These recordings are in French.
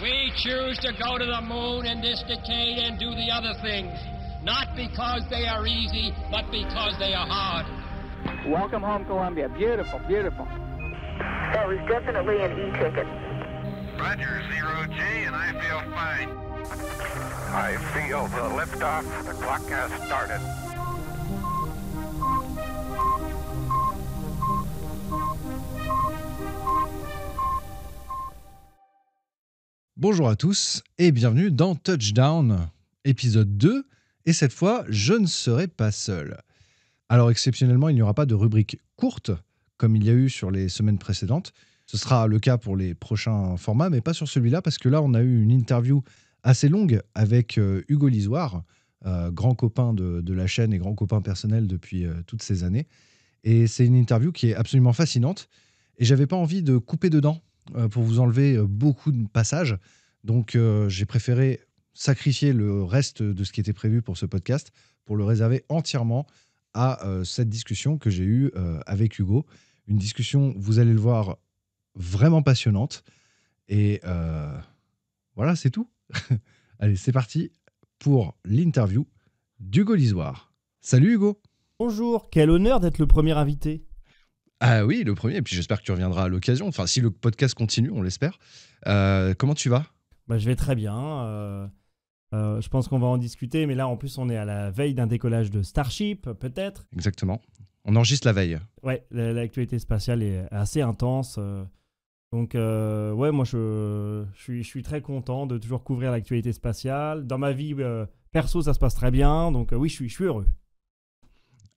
We choose to go to the moon in this decade and do the other things, not because they are easy, but because they are hard. Welcome home, Columbia. Beautiful, beautiful. That was definitely an e-ticket. Roger, 0G, and I feel fine. I feel the liftoff. The clock has started. Bonjour à tous et bienvenue dans Touchdown, épisode 2. Et cette fois, je ne serai pas seul. Alors exceptionnellement, il n'y aura pas de rubrique courte comme il y a eu sur les semaines précédentes. Ce sera le cas pour les prochains formats, mais pas sur celui-là, parce que là, on a eu une interview assez longue avec Hugo Lisoire, grand copain de la chaîne et grand copain personnel depuis toutes ces années. Et c'est une interview qui est absolument fascinante. Et j'avais pas envie de couper dedans pour vous enlever beaucoup de passages. Donc, j'ai préféré sacrifier le reste de ce qui était prévu pour ce podcast pour le réserver entièrement à cette discussion que j'ai eue avec Hugo. Une discussion, vous allez le voir, vraiment passionnante. Et voilà, c'est tout. Allez, c'est parti pour l'interview d'Hugo Lisoire. Salut Hugo. Bonjour, quel honneur d'être le premier invité. Ah oui, le premier, et puis j'espère que tu reviendras à l'occasion. Enfin, si le podcast continue, on l'espère. Comment tu vas ? Je vais très bien. Je pense qu'on va en discuter, mais là, en plus, on est à la veille d'un décollage de Starship, peut-être. Exactement. On enregistre la veille. Ouais, l'actualité spatiale est assez intense. Donc, ouais, moi, je suis très content de toujours couvrir l'actualité spatiale. Dans ma vie perso, ça se passe très bien. Donc, oui, je suis heureux.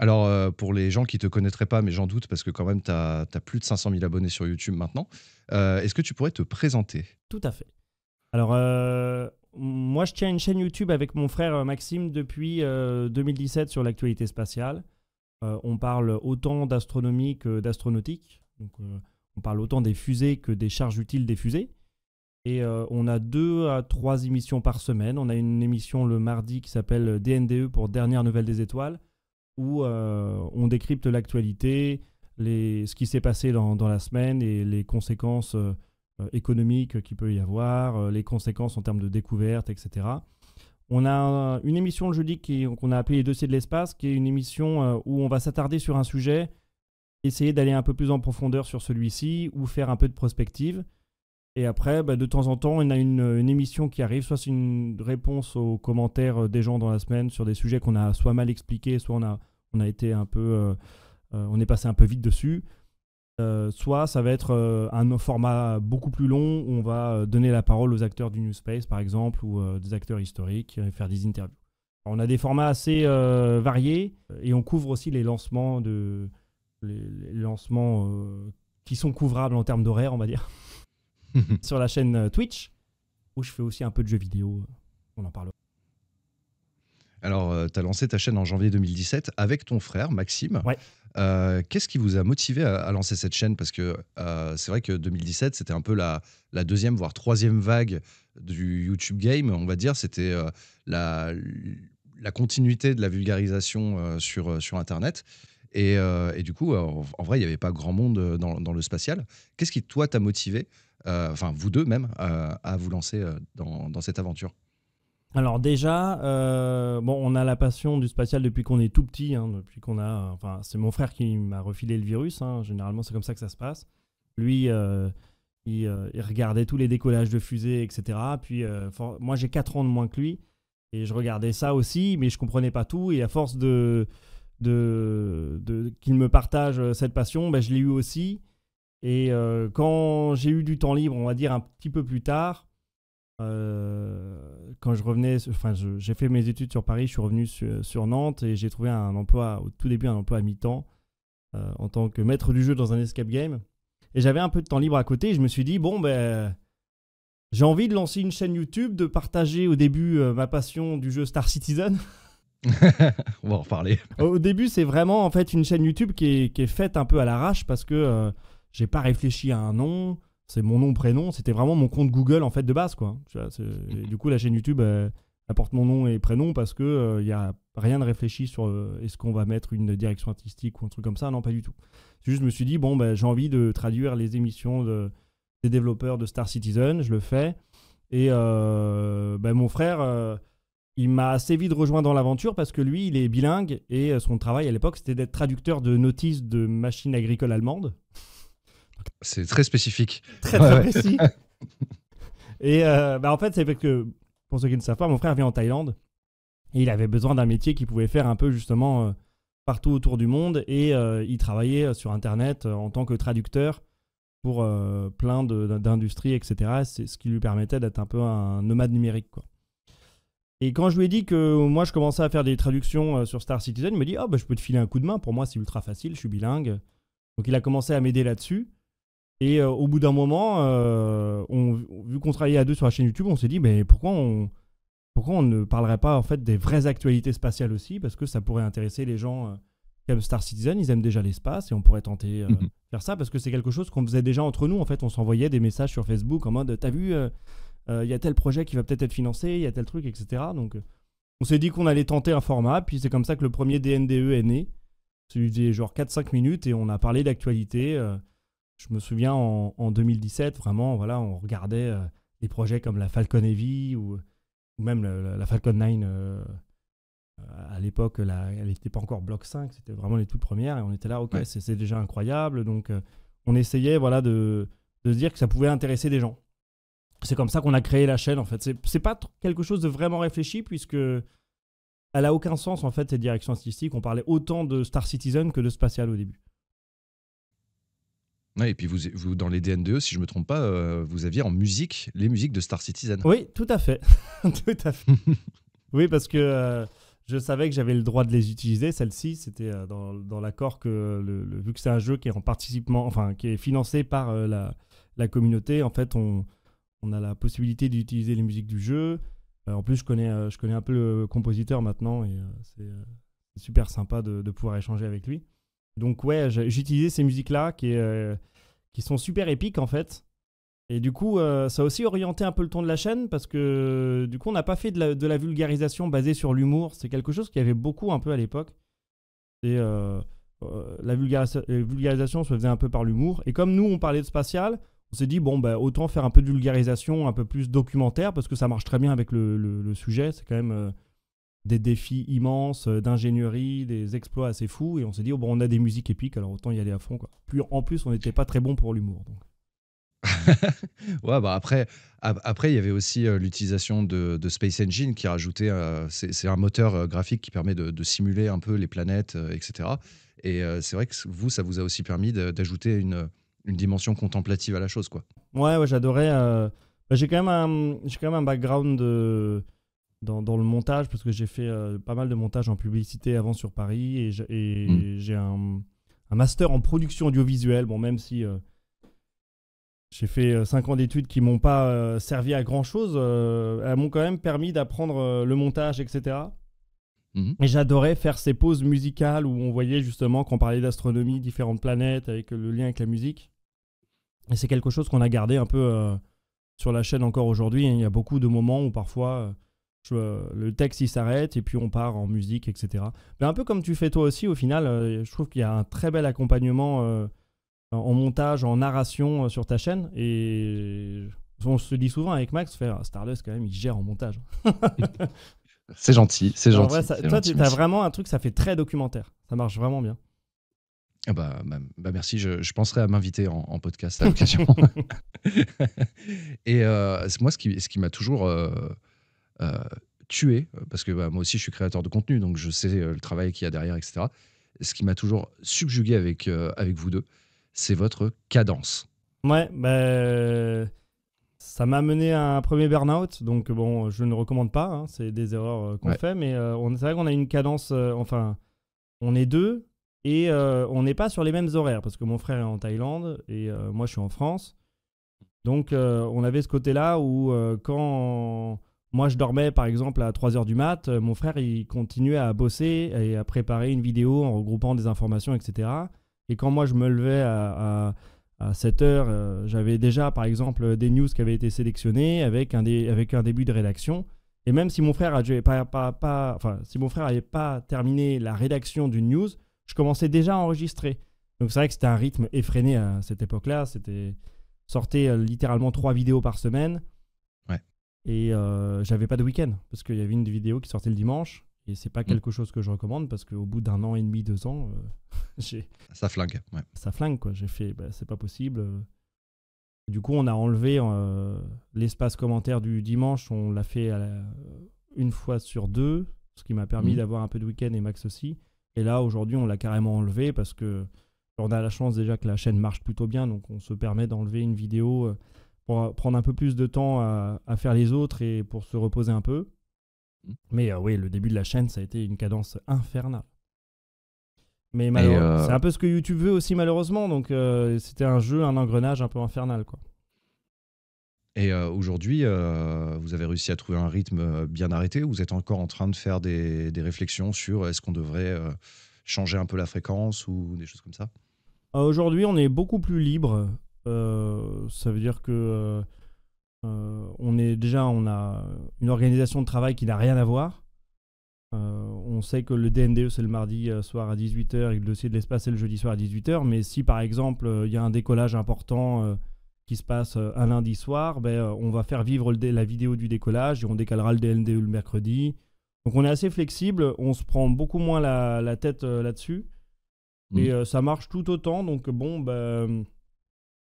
Alors, pour les gens qui ne te connaîtraient pas, mais j'en doute parce que quand même, tu as plus de 500 000 abonnés sur YouTube maintenant, est-ce que tu pourrais te présenter ? Tout à fait. Alors, moi, je tiens une chaîne YouTube avec mon frère Maxime depuis 2017 sur l'actualité spatiale. On parle autant d'astronomie que d'astronautique. Donc, on parle autant des fusées que des charges utiles des fusées. Et on a 2 à 3 émissions par semaine. On a une émission le mardi qui s'appelle DNDE pour Dernières Nouvelles des Étoiles, où on décrypte l'actualité, ce qui s'est passé dans la semaine et les conséquences économiques qu'il peut y avoir, les conséquences en termes de découverte, etc. On a une émission le jeudi qu'on a appelée Les Dossiers de l'espace, qui est une émission où on va s'attarder sur un sujet, essayer d'aller un peu plus en profondeur sur celui-ci ou faire un peu de prospective. Et après, de temps en temps, on a une émission qui arrive, soit c'est une réponse aux commentaires des gens dans la semaine sur des sujets qu'on a soit mal expliqués, soit on a été un peu, on est passé un peu vite dessus. Soit ça va être un format beaucoup plus long où on va donner la parole aux acteurs du New Space, par exemple, ou des acteurs historiques, et faire des interviews. Alors, on a des formats assez variés et on couvre aussi les lancements, les lancements qui sont couvrables en termes d'horaire, on va dire. Sur la chaîne Twitch, où je fais aussi un peu de jeux vidéo. On en parlera. Alors, tu as lancé ta chaîne en janvier 2017 avec ton frère, Maxime. Ouais. Qu'est-ce qui vous a motivé à lancer cette chaîne ? Parce que c'est vrai que 2017, c'était un peu la deuxième, voire troisième vague du YouTube Game, on va dire. C'était la continuité de la vulgarisation sur Internet. Et du coup, en vrai, il n'y avait pas grand monde dans le spatial. Qu'est-ce qui, toi, t'a motivé, enfin vous deux même, à vous lancer dans cette aventure ? Alors déjà, on a la passion du spatial depuis qu'on est tout petit, depuis qu'on a, c'est mon frère qui m'a refilé le virus, généralement c'est comme ça que ça se passe. Lui, il regardait tous les décollages de fusées, etc. Puis moi j'ai 4 ans de moins que lui, et je regardais ça aussi, mais je comprenais pas tout, et à force qu'il me partage cette passion, je l'ai eu aussi. Et quand j'ai eu du temps libre, on va dire un petit peu plus tard, quand je revenais, j'ai fait mes études sur Paris, je suis revenu sur Nantes et j'ai trouvé un emploi, au tout début un emploi à mi-temps en tant que maître du jeu dans un escape game. Et j'avais un peu de temps libre à côté et je me suis dit, j'ai envie de lancer une chaîne YouTube, de partager au début ma passion du jeu Star Citizen. On va en reparler. Au début, c'est vraiment en fait une chaîne YouTube qui est faite un peu à l'arrache parce que j'ai pas réfléchi à un nom. C'est mon nom, prénom. C'était vraiment mon compte Google en fait de base, quoi. Et du coup, la chaîne YouTube apporte mon nom et prénom parce que y a rien de réfléchi sur est-ce qu'on va mettre une direction artistique ou un truc comme ça. Non, pas du tout. C'est juste, je me suis dit j'ai envie de traduire les émissions des développeurs de Star Citizen. Je le fais. Et mon frère, il m'a assez vite rejoint dans l'aventure parce que lui, il est bilingue et son travail à l'époque, c'était d'être traducteur de notices de machines agricoles allemandes. C'est très spécifique. Très précis. Et en fait, c'est parce que, pour ceux qui ne savent pas, mon frère vient en Thaïlande et il avait besoin d'un métier qu'il pouvait faire un peu justement partout autour du monde et il travaillait sur Internet en tant que traducteur pour plein d'industries, etc. C'est ce qui lui permettait d'être un peu un nomade numérique, quoi. Et quand je lui ai dit que moi je commençais à faire des traductions sur Star Citizen, il me dit « je peux te filer un coup de main, pour moi c'est ultra facile, je suis bilingue ». Donc il a commencé à m'aider là-dessus. Et au bout d'un moment, vu qu'on travaillait à deux sur la chaîne YouTube, on s'est dit « pourquoi on ne parlerait pas en fait des vraies actualités spatiales aussi ?» Parce que ça pourrait intéresser les gens qui aiment Star Citizen, ils aiment déjà l'espace et on pourrait tenter faire ça parce que c'est quelque chose qu'on faisait déjà entre nous. En fait, on s'envoyait des messages sur Facebook en mode « T'as vu y a tel projet qui va peut-être être financé, il y a tel truc, etc. » Donc, on s'est dit qu'on allait tenter un format, puis c'est comme ça que le premier DNDE est né. C'était genre 4-5 minutes et on a parlé d'actualité. Je me souviens en 2017, vraiment, voilà, on regardait des projets comme la Falcon Heavy ou même la Falcon 9. À l'époque, elle n'était pas encore Block 5, c'était vraiment les toutes premières. Et on était là, ok, ouais. c'est déjà incroyable. Donc, on essayait voilà, de se dire que ça pouvait intéresser des gens. C'est comme ça qu'on a créé la chaîne, en fait. C'est pas quelque chose de vraiment réfléchi, puisque elle n'a aucun sens, en fait, cette direction artistique. On parlait autant de Star Citizen que de spatial au début. Ouais, et puis vous, dans les DNDE, si je ne me trompe pas, vous aviez en musique les musiques de Star Citizen. Oui, tout à fait. Tout à fait. Oui, parce que je savais que j'avais le droit de les utiliser. Celle-ci, c'était dans l'accord que, vu que c'est un jeu qui est en participement, enfin, qui est financé par la communauté, en fait, on a la possibilité d'utiliser les musiques du jeu. En plus, je connais un peu le compositeur maintenant et c'est super sympa de pouvoir échanger avec lui. Donc ouais, j'utilisais ces musiques-là qui sont super épiques en fait. Et du coup, ça a aussi orienté un peu le ton de la chaîne parce que du coup, on n'a pas fait de la vulgarisation basée sur l'humour. C'est quelque chose qu'il y avait beaucoup un peu à l'époque. Et la vulgarisation se faisait un peu par l'humour. Et comme nous, on parlait de spatial, on s'est dit, autant faire un peu de vulgarisation, un peu plus documentaire parce que ça marche très bien avec le sujet. C'est quand même... des défis immenses, d'ingénierie, des exploits assez fous. Et on s'est dit, on a des musiques épiques, alors autant y aller à fond, quoi. Puis, en plus, on n'était pas très bon pour l'humour. Donc. Ouais, après, il y avait aussi l'utilisation de Space Engine qui rajoutait... c'est un moteur graphique qui permet de simuler un peu les planètes, etc. Et c'est vrai que vous, ça vous a aussi permis d'ajouter une dimension contemplative à la chose, quoi. Ouais, j'adorais... j'ai quand même un background dans le montage, parce que j'ai fait pas mal de montage en publicité avant sur Paris, et j'ai un master en production audiovisuelle, même si j'ai fait 5 ans d'études qui m'ont pas servi à grand chose, elles m'ont quand même permis d'apprendre le montage, etc. Et j'adorais faire ces pauses musicales où on voyait justement, quand on parlait d'astronomie, différentes planètes avec le lien avec la musique, et c'est quelque chose qu'on a gardé un peu sur la chaîne encore aujourd'hui. Il y a beaucoup de moments où parfois le texte il s'arrête et puis on part en musique, etc. Mais un peu comme tu fais toi aussi, au final, je trouve qu'il y a un très bel accompagnement en montage, en narration sur ta chaîne. Et on se dit souvent avec Max, Stardust quand même, il gère en montage. C'est gentil, c'est gentil. Toi, tu as vraiment un truc, ça fait très documentaire. Ça marche vraiment bien. Merci, je penserai à m'inviter en podcast à l'occasion. Et moi, ce qui m'a toujours... tué, parce que moi aussi je suis créateur de contenu, donc je sais le travail qu'il y a derrière, etc. Ce qui m'a toujours subjugué avec vous deux, c'est votre cadence. Ouais, ça m'a mené à un premier burn-out, donc je ne recommande pas, hein, c'est des erreurs qu'on fait, mais c'est vrai qu'on a une cadence, on est deux, et on n'est pas sur les mêmes horaires, parce que mon frère est en Thaïlande, et moi je suis en France, donc on avait ce côté-là où quand... Moi, je dormais, par exemple, à 3h du mat. Mon frère, il continuait à bosser et à préparer une vidéo en regroupant des informations, etc. Et quand moi, je me levais à 7h, j'avais déjà, par exemple, des news qui avaient été sélectionnées avec un début de rédaction. Et même si mon frère n'avait pas terminé la rédaction d'une news, je commençais déjà à enregistrer. Donc, c'est vrai que c'était un rythme effréné à cette époque-là. Sortait littéralement 3 vidéos par semaine. Et j'avais pas de week-end parce qu'il y avait une vidéo qui sortait le dimanche. Et c'est pas quelque chose que je recommande parce qu'au bout d'1 an et demi, 2 ans, Ça flingue, ouais. ça flingue, quoi. J'ai fait, c'est pas possible. Du coup, on a enlevé l'espace commentaire du dimanche. On l'a fait une fois sur 2, ce qui m'a permis d'avoir un peu de week-end et Max aussi. Et là, aujourd'hui, on l'a carrément enlevé parce que on a la chance déjà que la chaîne marche plutôt bien. Donc, on se permet d'enlever une vidéo pour prendre un peu plus de temps à faire les autres et pour se reposer un peu. Mais oui, le début de la chaîne, ça a été une cadence infernale. Mais c'est un peu ce que YouTube veut aussi, malheureusement. Donc, c'était un engrenage un peu infernal, quoi. Et aujourd'hui, vous avez réussi à trouver un rythme bien arrêté ou vous êtes encore en train de faire des réflexions sur est-ce qu'on devrait changer un peu la fréquence ou des choses comme ça? Aujourd'hui, on est beaucoup plus libre. Ça veut dire que on a une organisation de travail qui n'a rien à voir. On sait que le DNDE c'est le mardi soir à 18h et que le dossier de l'espace c'est le jeudi soir à 18h, mais si par exemple il y a un décollage important qui se passe un lundi soir, on va faire vivre la vidéo du décollage et on décalera le DNDE le mercredi. Donc on est assez flexible, on se prend beaucoup moins la tête là-dessus et ça marche tout autant. Donc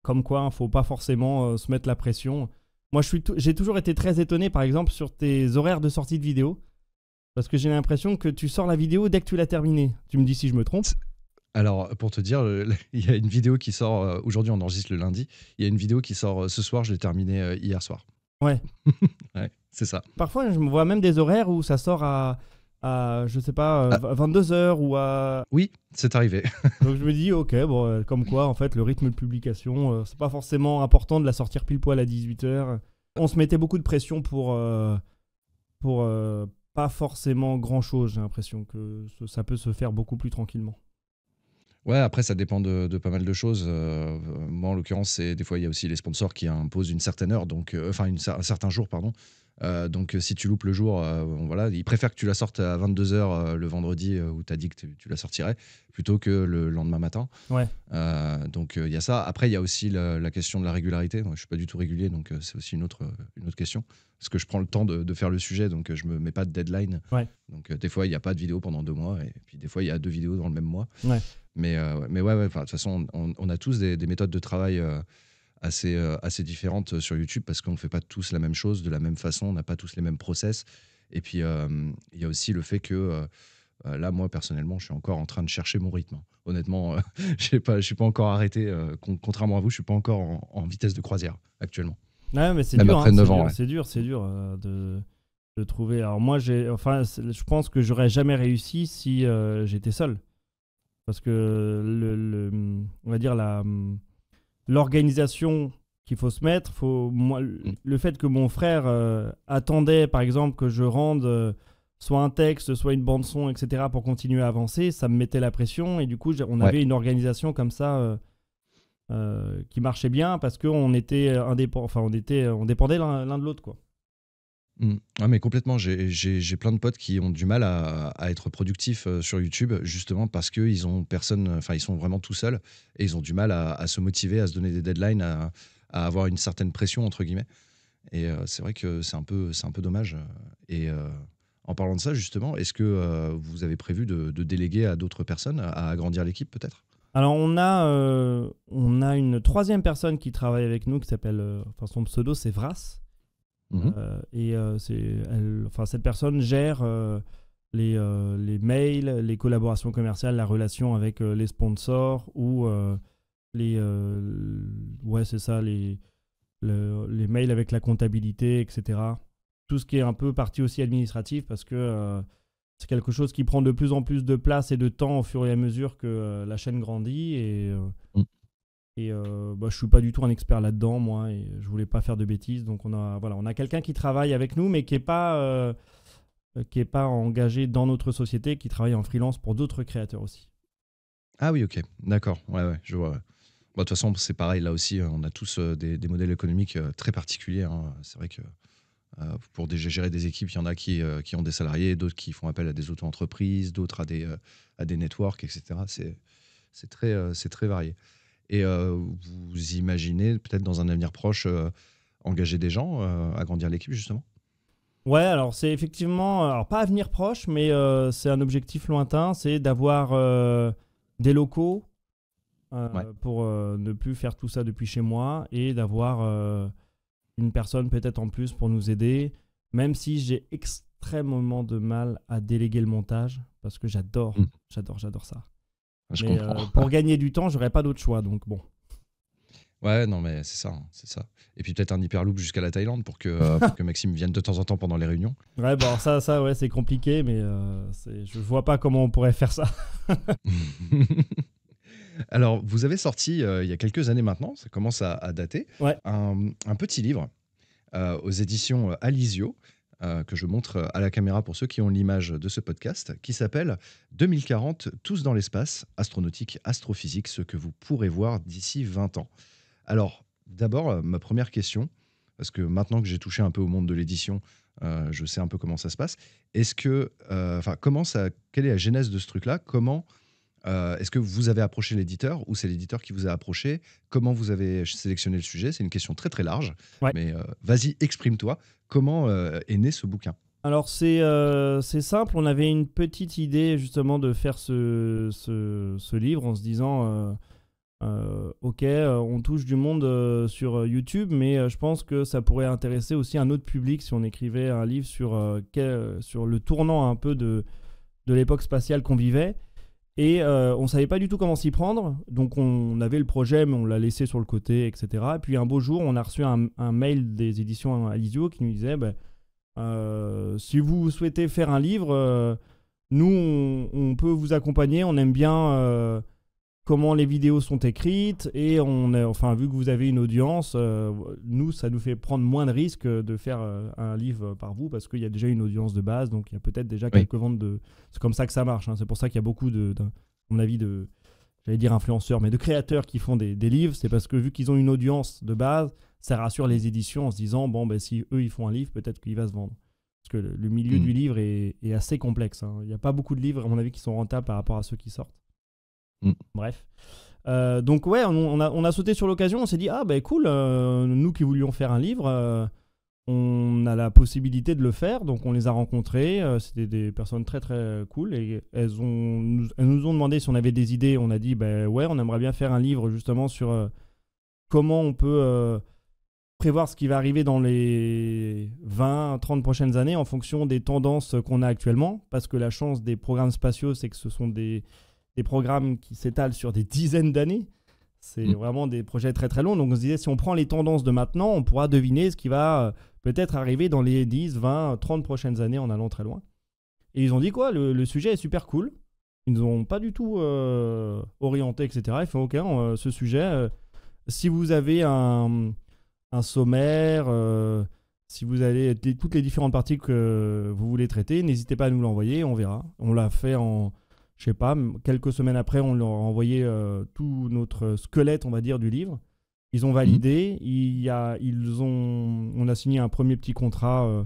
comme quoi, il ne faut pas forcément se mettre la pression. Moi, j'ai toujours été très étonné, par exemple, sur tes horaires de sortie de vidéo. Parce que j'ai l'impression que tu sors la vidéo dès que tu l'as terminée. Tu me dis si je me trompe. Alors, pour te dire, il y a une vidéo qui sort, aujourd'hui on enregistre le lundi, il y a une vidéo qui sort ce soir, je l'ai terminée hier soir. Ouais. Ouais, c'est ça. Parfois, je me vois même des horaires où ça sort à je sais pas, 22h ou à... Oui, c'est arrivé. Donc je me dis, ok, bon, comme quoi, en fait, le rythme de publication, c'est pas forcément important de la sortir pile poil à 18h. On se mettait beaucoup de pression pour pas forcément grand-chose. J'ai l'impression que ça peut se faire beaucoup plus tranquillement. Ouais, après, ça dépend de pas mal de choses. Moi, en l'occurrence, des fois, il y a aussi les sponsors qui imposent une certaine heure, donc, un certain jour, pardon. Donc, si tu loupes le jour, voilà, ils préfèrent que tu la sortes à 22h le vendredi où tu as dit que tu la sortirais, plutôt que le lendemain matin. Ouais. Donc, il y a ça. Après, il y a aussi la question de la régularité. Moi, je ne suis pas du tout régulier, donc c'est aussi une autre question. Parce que je prends le temps de faire le sujet, donc je ne me mets pas de deadline. Ouais. Donc, des fois, il n'y a pas de vidéo pendant 2 mois, et puis des fois, il y a 2 vidéos dans le même mois. Ouais. Mais ouais, de toute façon, on a tous des méthodes de travail assez différentes sur YouTube parce qu'on ne fait pas tous la même chose de la même façon, on n'a pas tous les mêmes process. Et puis, il y a aussi le fait que là, moi, personnellement, je suis encore en train de chercher mon rythme. Honnêtement, je ne suis pas encore arrêté. Contrairement à vous, je ne suis pas encore en vitesse de croisière actuellement. Ouais, mais c'est même dur. Après 9 ans, ouais. C'est dur de trouver. Alors moi, je pense que j'aurais jamais réussi si j'étais seul. Parce que on va dire l'organisation qu'il faut se mettre, le fait que mon frère attendait, par exemple, que je rende soit un texte, soit une bande-son, etc., pour continuer à avancer, ça me mettait la pression. Et du coup, on avait une organisation comme ça qui marchait bien parce qu'on était on dépendait l'un de l'autre, quoi. Ouais, mais complètement. J'ai plein de potes qui ont du mal à être productifs sur YouTube, justement parce qu'ils ont personne, enfin, ils sont vraiment tout seuls et ils ont du mal à se motiver, à se donner des deadlines, à avoir une certaine pression, entre guillemets. Et c'est vrai que c'est un peu dommage. Et en parlant de ça, justement, est-ce que vous avez prévu de déléguer à d'autres personnes, à agrandir l'équipe, peut-être? Alors, on a une 3e personne qui travaille avec nous qui s'appelle, son pseudo, c'est Vras. Et cette personne gère les mails, les collaborations commerciales, la relation avec les sponsors ou les mails avec la comptabilité, etc. Tout ce qui est un peu partie aussi administrative parce que c'est quelque chose qui prend de plus en plus de place et de temps au fur et à mesure que la chaîne grandit et je suis pas du tout un expert là-dedans, moi, et je voulais pas faire de bêtises. Donc on a quelqu'un qui travaille avec nous, mais qui est pas engagé dans notre société, qui travaille en freelance pour d'autres créateurs aussi. Ah oui, ok, d'accord, ouais, je vois. Ouais. De toute façon, c'est pareil, là aussi, on a tous des modèles économiques très particuliers. Hein. C'est vrai que pour gérer des équipes, il y en a qui ont des salariés, d'autres qui font appel à des auto-entreprises, d'autres à des networks, etc. C'est très varié. Et vous imaginez peut-être dans un avenir proche engager des gens, agrandir l'équipe justement? Ouais, alors c'est effectivement, alors pas à venir proche, mais c'est un objectif lointain, c'est d'avoir des locaux pour ne plus faire tout ça depuis chez moi et d'avoir une personne peut-être en plus pour nous aider, même si j'ai extrêmement de mal à déléguer le montage parce que j'adore ça. Je Mais comprends. pour gagner du temps, j'aurais pas d'autre choix, donc bon. Ouais, non, mais c'est ça, hein, c'est ça. Et puis peut-être un hyperloop jusqu'à la Thaïlande pour que Maxime vienne de temps en temps pendant les réunions. Ouais, bon, ça ouais, c'est compliqué, mais je vois pas comment on pourrait faire ça. Alors, vous avez sorti il y a quelques années maintenant, ça commence à dater, Ouais. un petit livre aux éditions Alizio, que je montre à la caméra pour ceux qui ont l'image de ce podcast, qui s'appelle 2040, tous dans l'espace, astronautique, astrophysique, ce que vous pourrez voir d'ici 20 ans. Alors, d'abord, ma première question, parce que maintenant que j'ai touché un peu au monde de l'édition, je sais un peu comment ça se passe. Est-ce que, quelle est la genèse de ce truc-là? Comment est-ce que vous avez approché l'éditeur ou c'est l'éditeur qui vous a approché? Comment vous avez sélectionné le sujet? C'est une question très très large, Ouais. mais vas-y, exprime-toi. Comment est né ce bouquin? Alors c'est simple, on avait une petite idée justement de faire ce livre en se disant ok, on touche du monde sur YouTube, mais je pense que ça pourrait intéresser aussi un autre public si on écrivait un livre sur le tournant un peu de l'époque spatiale qu'on vivait. Et on ne savait pas du tout comment s'y prendre, donc on avait le projet, mais on l'a laissé sur le côté, etc. Et puis un beau jour, on a reçu un mail des éditions Alizio qui nous disait si vous souhaitez faire un livre, nous, on peut vous accompagner, on aime bien comment les vidéos sont écrites, et vu que vous avez une audience, nous, ça nous fait prendre moins de risques de faire un livre par vous, parce qu'il y a déjà une audience de base, donc il y a peut-être déjà quelques ventes de... C'est comme ça que ça marche, hein. C'est pour ça qu'il y a beaucoup à mon avis, j'allais dire influenceurs, mais de créateurs qui font des livres, c'est parce que vu qu'ils ont une audience de base, ça rassure les éditions en se disant, si eux, ils font un livre, peut-être qu'il va se vendre. Parce que le milieu du livre est assez complexe, hein. Il n'y a pas beaucoup de livres, à mon avis, qui sont rentables par rapport à ceux qui sortent. Bref. Donc ouais, on a sauté sur l'occasion, on s'est dit cool, nous qui voulions faire un livre, on a la possibilité de le faire, donc on les a rencontrés, c'était des personnes très très cool, et elles nous ont demandé si on avait des idées. On a dit ouais, on aimerait bien faire un livre justement sur comment on peut prévoir ce qui va arriver dans les 20-30 prochaines années en fonction des tendances qu'on a actuellement, parce que la chance des programmes spatiaux, c'est que ce sont des programmes qui s'étalent sur des dizaines d'années. C'est vraiment des projets très très longs. Donc on se disait, si on prend les tendances de maintenant, on pourra deviner ce qui va peut-être arriver dans les 10, 20, 30 prochaines années en allant très loin. Et ils ont dit quoi, le sujet est super cool. Ils nous ont pas du tout orienté, etc. Ils font ok, ce sujet, si vous avez un sommaire, si vous avez toutes les différentes parties que vous voulez traiter, n'hésitez pas à nous l'envoyer, on verra. On l'a fait en... Je sais pas, quelques semaines après, on leur a envoyé tout notre squelette, on va dire, du livre. Ils ont validé. On a signé un premier petit contrat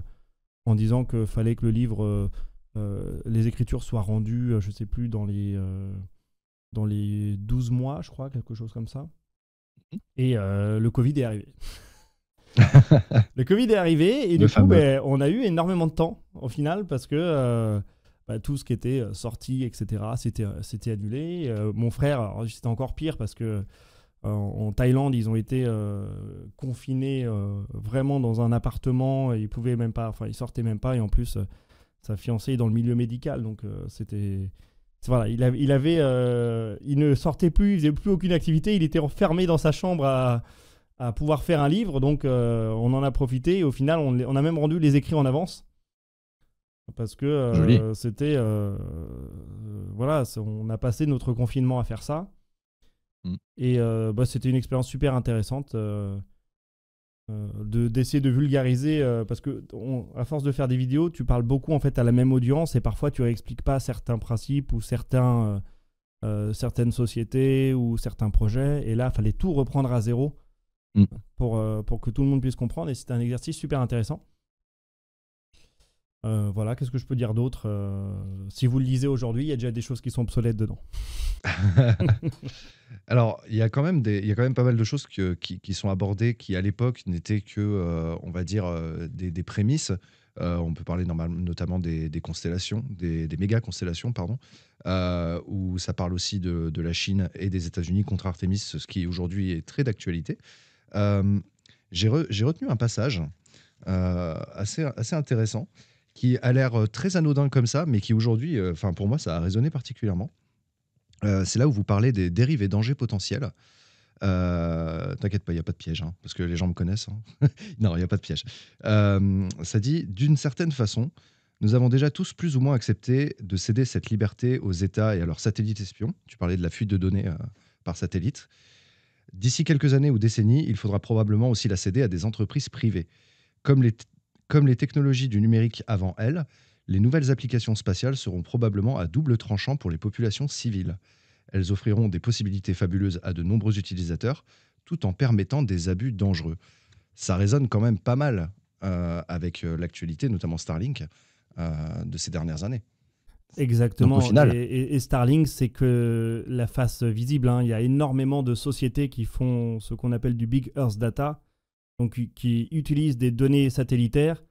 en disant qu'il fallait que le livre, les écritures soient rendues, je sais plus, dans les 12 mois, je crois, quelque chose comme ça. Et le Covid est arrivé. Le Covid est arrivé et du coup, on a eu énormément de temps au final parce que... tout ce qui était sorti, etc., c'était annulé. Mon frère, alors, c'était encore pire parce que en Thaïlande, ils ont été confinés vraiment dans un appartement. Et ils sortaient même pas. Et en plus, sa fiancée est dans le milieu médical. Donc, voilà, il ne sortait plus, il faisait plus aucune activité. Il était enfermé dans sa chambre à pouvoir faire un livre. Donc, on en a profité. Et au final, on a même rendu les écrits en avance. Parce que c'était... voilà, on a passé notre confinement à faire ça. Et c'était une expérience super intéressante d'essayer de vulgariser. Parce que à force de faire des vidéos, tu parles beaucoup en fait à la même audience et parfois tu réexpliques pas certains principes ou certaines sociétés ou certains projets. Et là, il fallait tout reprendre à zéro pour que tout le monde puisse comprendre. Et c'était un exercice super intéressant. Voilà, qu'est-ce que je peux dire d'autre? Si vous le lisez aujourd'hui, il y a déjà des choses qui sont obsolètes dedans. Alors, il y a quand même pas mal de choses qui sont abordées qui, à l'époque, n'étaient que, on va dire, des prémices. On peut parler notamment des constellations, des méga constellations, pardon, où ça parle aussi de la Chine et des États-Unis contre Artemis, ce qui aujourd'hui est très d'actualité. J'ai retenu un passage assez intéressant qui a l'air très anodin comme ça, mais qui aujourd'hui, pour moi, ça a résonné particulièrement. C'est là où vous parlez des dérives et dangers potentiels. T'inquiète pas, il n'y a pas de piège, hein, parce que les gens me connaissent. Hein. Non, il n'y a pas de piège. Ça dit, d'une certaine façon, nous avons déjà tous plus ou moins accepté de céder cette liberté aux États et à leurs satellites espions. Tu parlais de la fuite de données par satellite. D'ici quelques années ou décennies, il faudra probablement aussi la céder à des entreprises privées. Comme les technologies du numérique avant elles, les nouvelles applications spatiales seront probablement à double tranchant pour les populations civiles. Elles offriront des possibilités fabuleuses à de nombreux utilisateurs, tout en permettant des abus dangereux. Ça résonne quand même pas mal avec l'actualité, notamment Starlink, de ces dernières années. Exactement. Donc, au final... et Starlink, c'est que la face visible. Hein. Il y a énormément de sociétés qui font ce qu'on appelle du Big Earth Data, donc qui utilisent des données satellitaires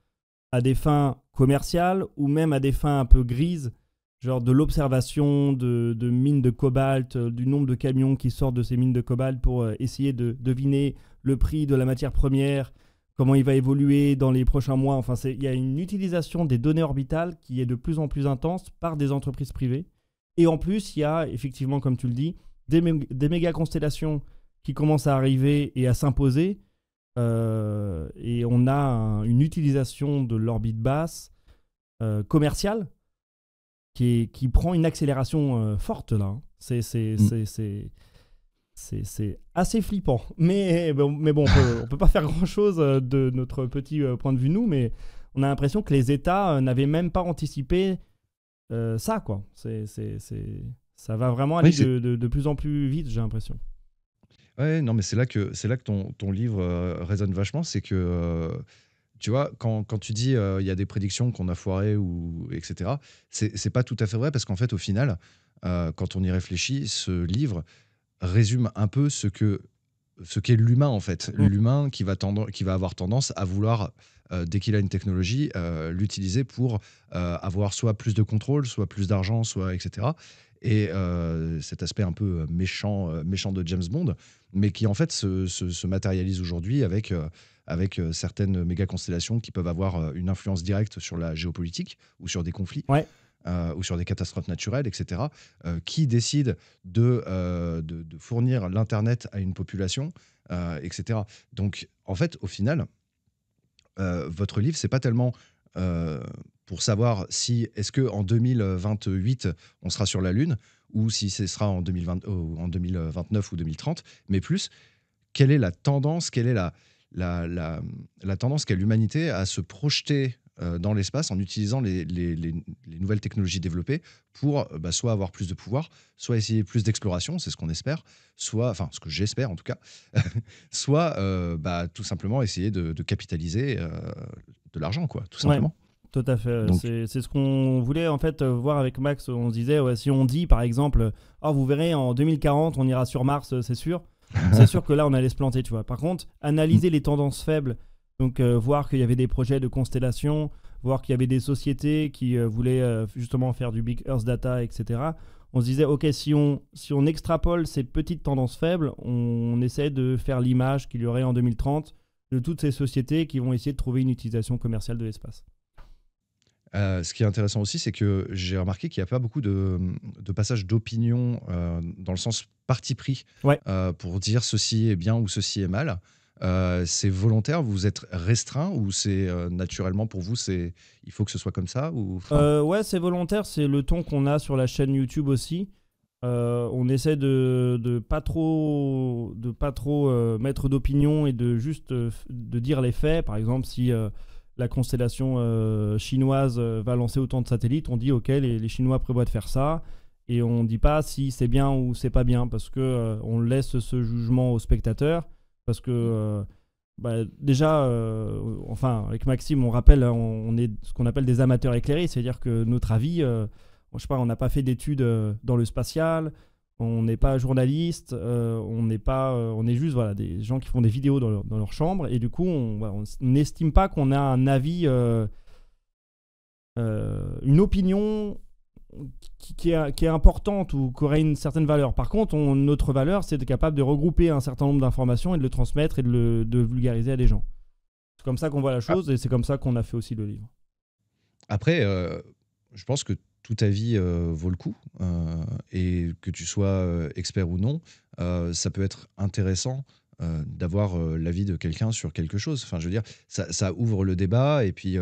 à des fins commerciales ou même à des fins un peu grises, genre de l'observation de mines de cobalt, du nombre de camions qui sortent de ces mines de cobalt pour essayer de deviner le prix de la matière première, comment il va évoluer dans les prochains mois. Enfin, il y a une utilisation des données orbitales qui est de plus en plus intense par des entreprises privées. Et en plus, il y a effectivement, comme tu le dis, des méga constellations qui commencent à arriver et à s'imposer. Et on a une utilisation de l'orbite basse commerciale qui prend une accélération forte là. Hein. C'est assez flippant. Mais bon, on peut pas faire grand-chose de notre petit point de vue, nous, mais on a l'impression que les États n'avaient même pas anticipé ça, quoi. Ça va vraiment aller de plus en plus vite, j'ai l'impression. Ouais, non, mais c'est là que ton livre résonne vachement. C'est que, tu vois, quand tu dis il y a des prédictions qu'on a foirées, etc., c'est pas tout à fait vrai parce qu'en fait, au final, quand on y réfléchit, ce livre résume un peu ce qu'est l'humain, en fait. L'humain qui va avoir tendance à vouloir, dès qu'il a une technologie, l'utiliser pour avoir soit plus de contrôle, soit plus d'argent, soit etc. Et cet aspect un peu méchant de James Bond, mais qui en fait se matérialise aujourd'hui avec certaines méga constellations qui peuvent avoir une influence directe sur la géopolitique ou sur des conflits. Ouais. Ou sur des catastrophes naturelles, etc., qui décident de fournir l'Internet à une population, etc. Donc, en fait, au final, votre livre, c'est pas tellement pour savoir si est-ce qu'en 2028, on sera sur la Lune, ou si ce sera en 2029 ou 2030, mais plus, quelle est la tendance, quelle est la tendance qu'a l'humanité à se projeter dans l'espace en utilisant les nouvelles technologies développées pour soit avoir plus de pouvoir, soit essayer plus d'exploration, c'est ce qu'on espère, enfin ce que j'espère en tout cas, soit tout simplement essayer de capitaliser de l'argent, quoi, tout simplement. Ouais. Tout à fait. Donc... C'est ce qu'on voulait en fait voir avec Max. On se disait, si on dit par exemple, vous verrez en 2040 on ira sur Mars, c'est sûr. C'est sûr que là on allait se planter, tu vois. Par contre, analyser les tendances faibles, donc voir qu'il y avait des projets de constellation, voir qu'il y avait des sociétés qui voulaient justement faire du Big Earth Data, etc. On se disait, ok, si on extrapole ces petites tendances faibles, on essaie de faire l'image qu'il y aurait en 2030 de toutes ces sociétés qui vont essayer de trouver une utilisation commerciale de l'espace. Ce qui est intéressant aussi, c'est que j'ai remarqué qu'il n'y a pas beaucoup de passages d'opinion dans le sens parti pris, ouais. Pour dire ceci est bien ou ceci est mal. C'est volontaire, vous êtes restreint ou c'est naturellement pour vous, il faut que ce soit comme ça ou... Ouais, c'est volontaire, c'est le ton qu'on a sur la chaîne YouTube aussi. On essaie de pas trop mettre d'opinion et de juste de dire les faits. Par exemple, si la constellation chinoise va lancer autant de satellites, on dit ok, les Chinois prévoient de faire ça, et on dit pas si c'est bien ou c'est pas bien, parce que on laisse ce jugement aux spectateurs, parce que Déjà, avec Maxime, on rappelle, on est ce qu'on appelle des amateurs éclairés, c'est-à-dire que notre avis, je sais pas, on n'a pas fait d'études dans le spatial, on n'est pas journaliste, on est juste des gens qui font des vidéos dans leur chambre, et du coup, on n'estime pas qu'on a un avis, une opinion qui est importante ou qui aurait une certaine valeur. Par contre, notre valeur, c'est d'être capable de regrouper un certain nombre d'informations et de le transmettre et de vulgariser à des gens. C'est comme ça qu'on voit la chose et c'est comme ça qu'on a fait aussi le livre. Après, je pense que tout avis vaut le coup et que tu sois expert ou non, ça peut être intéressant d'avoir l'avis de quelqu'un sur quelque chose. Enfin, je veux dire, ça ouvre le débat et puis...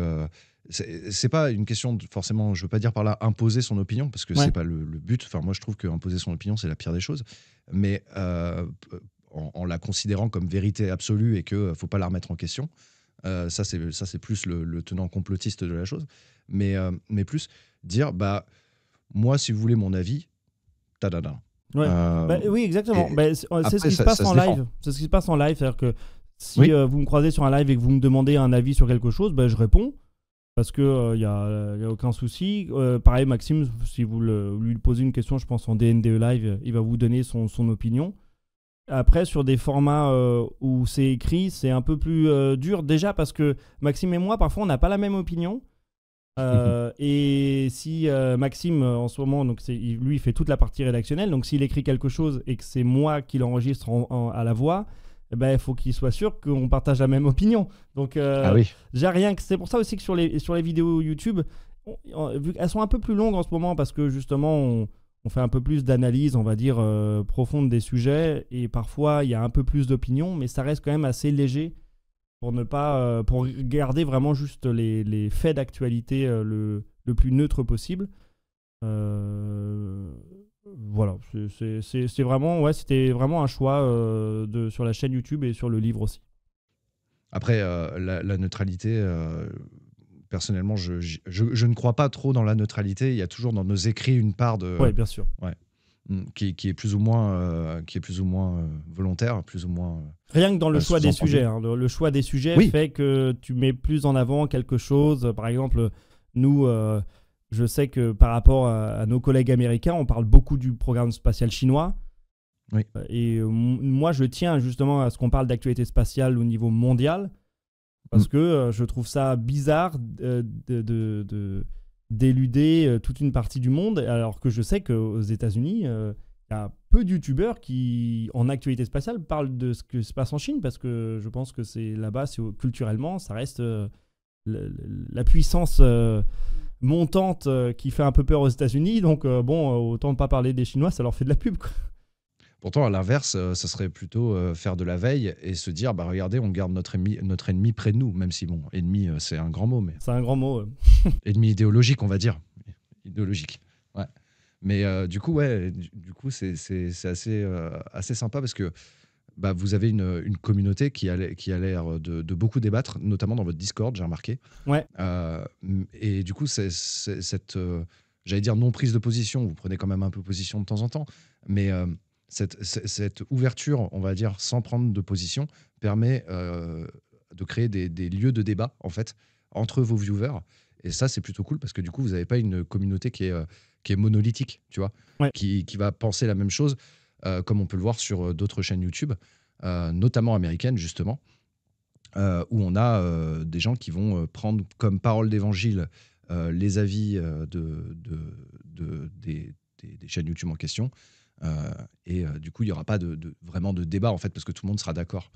c'est pas une question forcément, je veux pas dire par là imposer son opinion parce que c'est pas le but. Enfin, moi je trouve que imposer son opinion c'est la pire des choses, mais en la considérant comme vérité absolue et que faut pas la remettre en question, ça c'est plus le tenant complotiste de la chose, mais plus dire moi si vous voulez mon avis, tadada. Oui, exactement. C'est ce qui se passe en live. C'est ce qui se passe en live, c'est-à-dire que si vous me croisez sur un live et que vous me demandez un avis sur quelque chose, je réponds. Parce qu'il n'y a aucun souci. Pareil, Maxime, si vous lui posez une question, je pense en DNDE Live, il va vous donner son opinion. Après, sur des formats où c'est écrit, c'est un peu plus dur. Déjà parce que Maxime et moi, parfois, on n'a pas la même opinion. Et si Maxime, en ce moment, donc lui, il fait toute la partie rédactionnelle. Donc, s'il écrit quelque chose et que c'est moi qui l'enregistre à la voix... il faut qu'il soit sûr qu'on partage la même opinion. Donc, déjà rien que c'est pour ça aussi que sur les vidéos YouTube, vu qu'elles sont un peu plus longues en ce moment parce que justement on fait un peu plus d'analyse, on va dire profonde des sujets et parfois il y a un peu plus d'opinion, mais ça reste quand même assez léger pour ne pas pour garder vraiment juste les faits d'actualité le plus neutre possible. Voilà, c'est vraiment, c'était vraiment un choix sur la chaîne YouTube et sur le livre aussi. Après, la neutralité, personnellement, je ne crois pas trop dans la neutralité. Il y a toujours dans nos écrits une part de... Oui, bien sûr. Qui est plus ou moins, volontaire, plus ou moins... Rien que dans le choix des sujets. Le choix des sujets fait que tu mets plus en avant quelque chose. Par exemple, nous... je sais que par rapport à nos collègues américains, on parle beaucoup du programme spatial chinois. Oui. Et moi, je tiens justement à ce qu'on parle d'actualité spatiale au niveau mondial, parce que je trouve ça bizarre d'éluder toute une partie du monde, alors que je sais qu'aux États-Unis, il y a peu de youtubeurs qui, en actualité spatiale, parlent de ce qui se passe en Chine, parce que je pense que là-bas, culturellement, ça reste la puissance... montante qui fait un peu peur aux États-Unis, donc autant ne pas parler des Chinois, ça leur fait de la pub, quoi. Pourtant, à l'inverse, ça serait plutôt faire de la veille et se dire, regardez, on garde notre ennemi près de nous, même si, ennemi, c'est un grand mot. Mais... C'est un grand mot. Ennemi idéologique, on va dire. Idéologique, ouais. Mais du coup, c'est assez sympa parce que vous avez une communauté qui a l'air de beaucoup débattre, notamment dans votre Discord, j'ai remarqué. Ouais. Et du coup, c'est cette, j'allais dire non prise de position, vous prenez quand même un peu position de temps en temps, mais cette ouverture, on va dire, sans prendre de position, permet de créer des lieux de débat, en fait, entre vos viewers. Et ça, c'est plutôt cool parce que du coup, vous n'avez pas une communauté qui est monolithique, tu vois, qui va penser la même chose. Comme on peut le voir sur d'autres chaînes YouTube, notamment américaines, justement, où on a des gens qui vont prendre comme parole d'évangile les avis des chaînes YouTube en question. Et du coup, il n'y aura pas vraiment de débat, en fait, parce que tout le monde sera d'accord.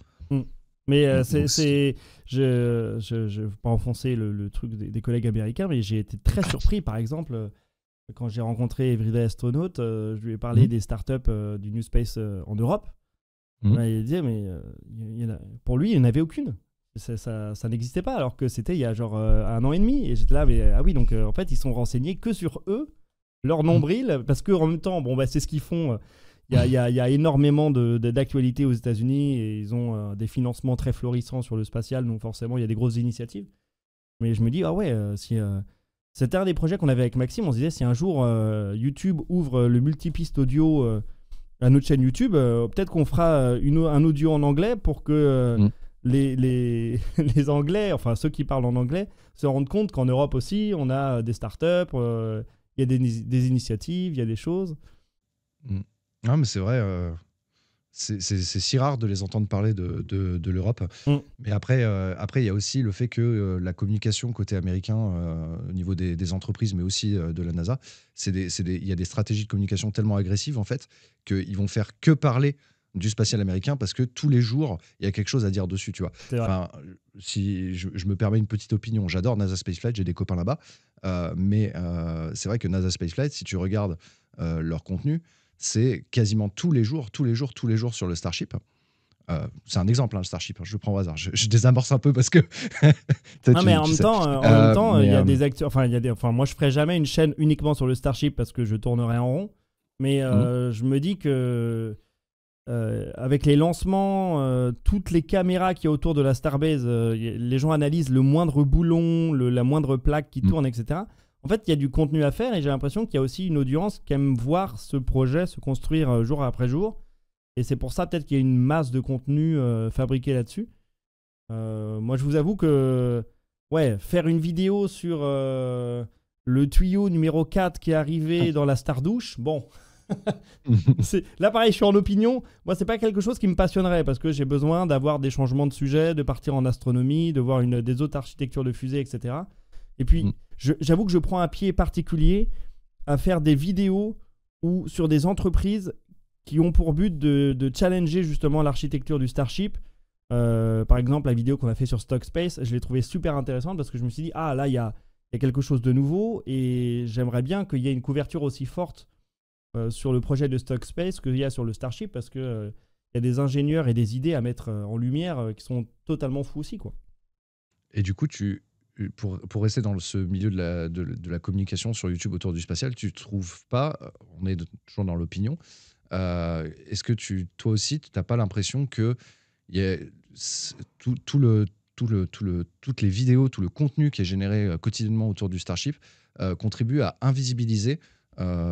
Mais je ne veux pas enfoncer le truc des collègues américains, mais j'ai été très surpris, par exemple... Quand j'ai rencontré Everyday Astronaut, je lui ai parlé des startups du New Space en Europe. Il disait, mais pour lui, il n'y en avait aucune. Ça n'existait pas, alors que c'était il y a genre 1 an et demi. Et j'étais là, mais oui, donc en fait, ils sont renseignés que sur eux, leur nombril, parce qu'en même temps, c'est ce qu'ils font. Il y a énormément d'actualités aux États-Unis et ils ont des financements très florissants sur le spatial, donc forcément, il y a des grosses initiatives. Mais je me dis, si... C'était un des projets qu'on avait avec Maxime. On se disait, si un jour YouTube ouvre le multipiste audio à notre chaîne YouTube, peut-être qu'on fera un audio en anglais pour que les Anglais, enfin ceux qui parlent en anglais, se rendent compte qu'en Europe aussi, on a des startups, il y a des initiatives, il y a des choses. Non, mais c'est vrai, c'est si rare de les entendre parler de l'Europe. Mais après, il y a aussi le fait que la communication côté américain, au niveau des entreprises, mais aussi de la NASA, il y a des stratégies de communication tellement agressives, en fait, qu'ils vont faire que parler du spatial américain parce que tous les jours, il y a quelque chose à dire dessus, tu vois. Enfin, si je me permets une petite opinion, j'adore NASA Spaceflight, j'ai des copains là-bas, mais c'est vrai que NASA Spaceflight, si tu regardes leur contenu, c'est quasiment tous les jours sur le Starship. C'est un exemple, le Starship, je le prends au hasard. Je désamorce un peu parce que... non, mais en même temps, il y a des acteurs... Enfin, moi, je ferai jamais une chaîne uniquement sur le Starship parce que je tournerai en rond. Mais je me dis que avec les lancements, toutes les caméras qu'il y a autour de la Starbase, les gens analysent le moindre boulon, la moindre plaque qui tourne, etc. En fait, il y a du contenu à faire et j'ai l'impression qu'il y a aussi une audience qui aime voir ce projet se construire jour après jour. Et c'est pour ça peut-être qu'il y a une masse de contenu fabriqué là-dessus. Moi, je vous avoue que faire une vidéo sur le tuyau numéro 4 qui est arrivé dans la Stardouche, bon... Là pareil, je suis en opinion. Moi, c'est pas quelque chose qui me passionnerait parce que j'ai besoin d'avoir des changements de sujet, de partir en astronomie, de voir des autres architectures de fusées, etc. Et puis j'avoue que je prends un pied particulier à faire des vidéos sur des entreprises qui ont pour but de challenger justement l'architecture du Starship. Par exemple, la vidéo qu'on a fait sur Stock Space, je l'ai trouvée super intéressante parce que je me suis dit, ah là, il y a quelque chose de nouveau et j'aimerais bien qu'il y ait une couverture aussi forte sur le projet de Stock Space qu'il y a sur le Starship parce qu'il y a des ingénieurs et des idées à mettre en lumière qui sont totalement fous aussi, quoi. Et du coup, pour rester dans ce milieu de la communication sur YouTube autour du spatial, tu ne trouves pas, on est toujours dans l'opinion, est-ce que toi aussi, tu n'as pas l'impression que y a toutes les vidéos, tout le contenu qui est généré quotidiennement autour du Starship contribue à invisibiliser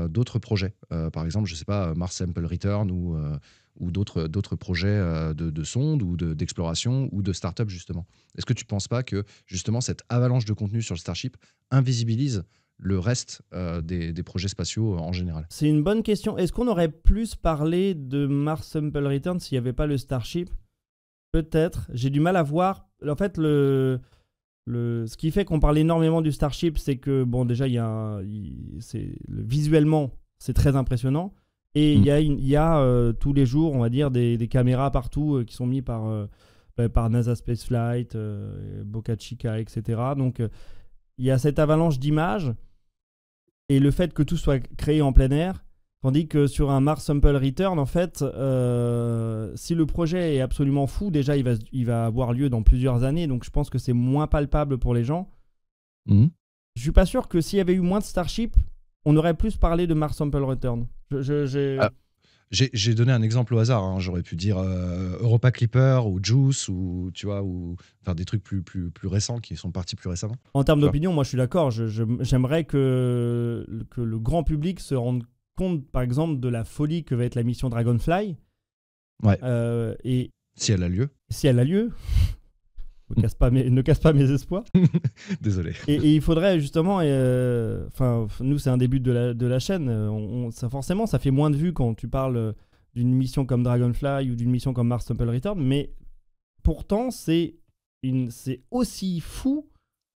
d'autres projets, par exemple, je ne sais pas, Mars Sample Return ou d'autres projets de sondes ou d'exploration ou de start-up, justement. Est-ce que tu ne penses pas que, justement, cette avalanche de contenu sur le Starship invisibilise le reste des projets spatiaux en général? C'est une bonne question. Est-ce qu'on aurait plus parlé de Mars Sample Return s'il n'y avait pas le Starship? Peut-être. J'ai du mal à voir. En fait, ce qui fait qu'on parle énormément du Starship, c'est que, bon, déjà, visuellement, c'est très impressionnant. Et il y a tous les jours, on va dire, des caméras partout qui sont mis par NASA Spaceflight, Boca Chica, etc. Donc, il y a cette avalanche d'images et le fait que tout soit créé en plein air. Tandis que sur un Mars Sample Return, en fait, si le projet est absolument fou, déjà, il va avoir lieu dans plusieurs années. Donc, je pense que c'est moins palpable pour les gens. Je suis pas sûr que s'il y avait eu moins de Starship, on aurait plus parlé de Mars Sample Return. J'ai donné un exemple au hasard. Hein. J'aurais pu dire Europa Clipper ou Juice ou tu vois, ou enfin des trucs plus récents qui sont partis plus récemment. En termes d'opinion, moi, je suis d'accord. J'aimerais que le grand public se rende compte, par exemple, de la folie que va être la mission Dragonfly. Ouais. Et si elle a lieu. Si elle a lieu. Ne casse pas mes espoirs. Désolé. Et il faudrait justement, nous c'est un début de la chaîne, forcément ça fait moins de vues quand tu parles d'une mission comme Dragonfly ou d'une mission comme Mars Sample Return, mais pourtant c'est aussi fou,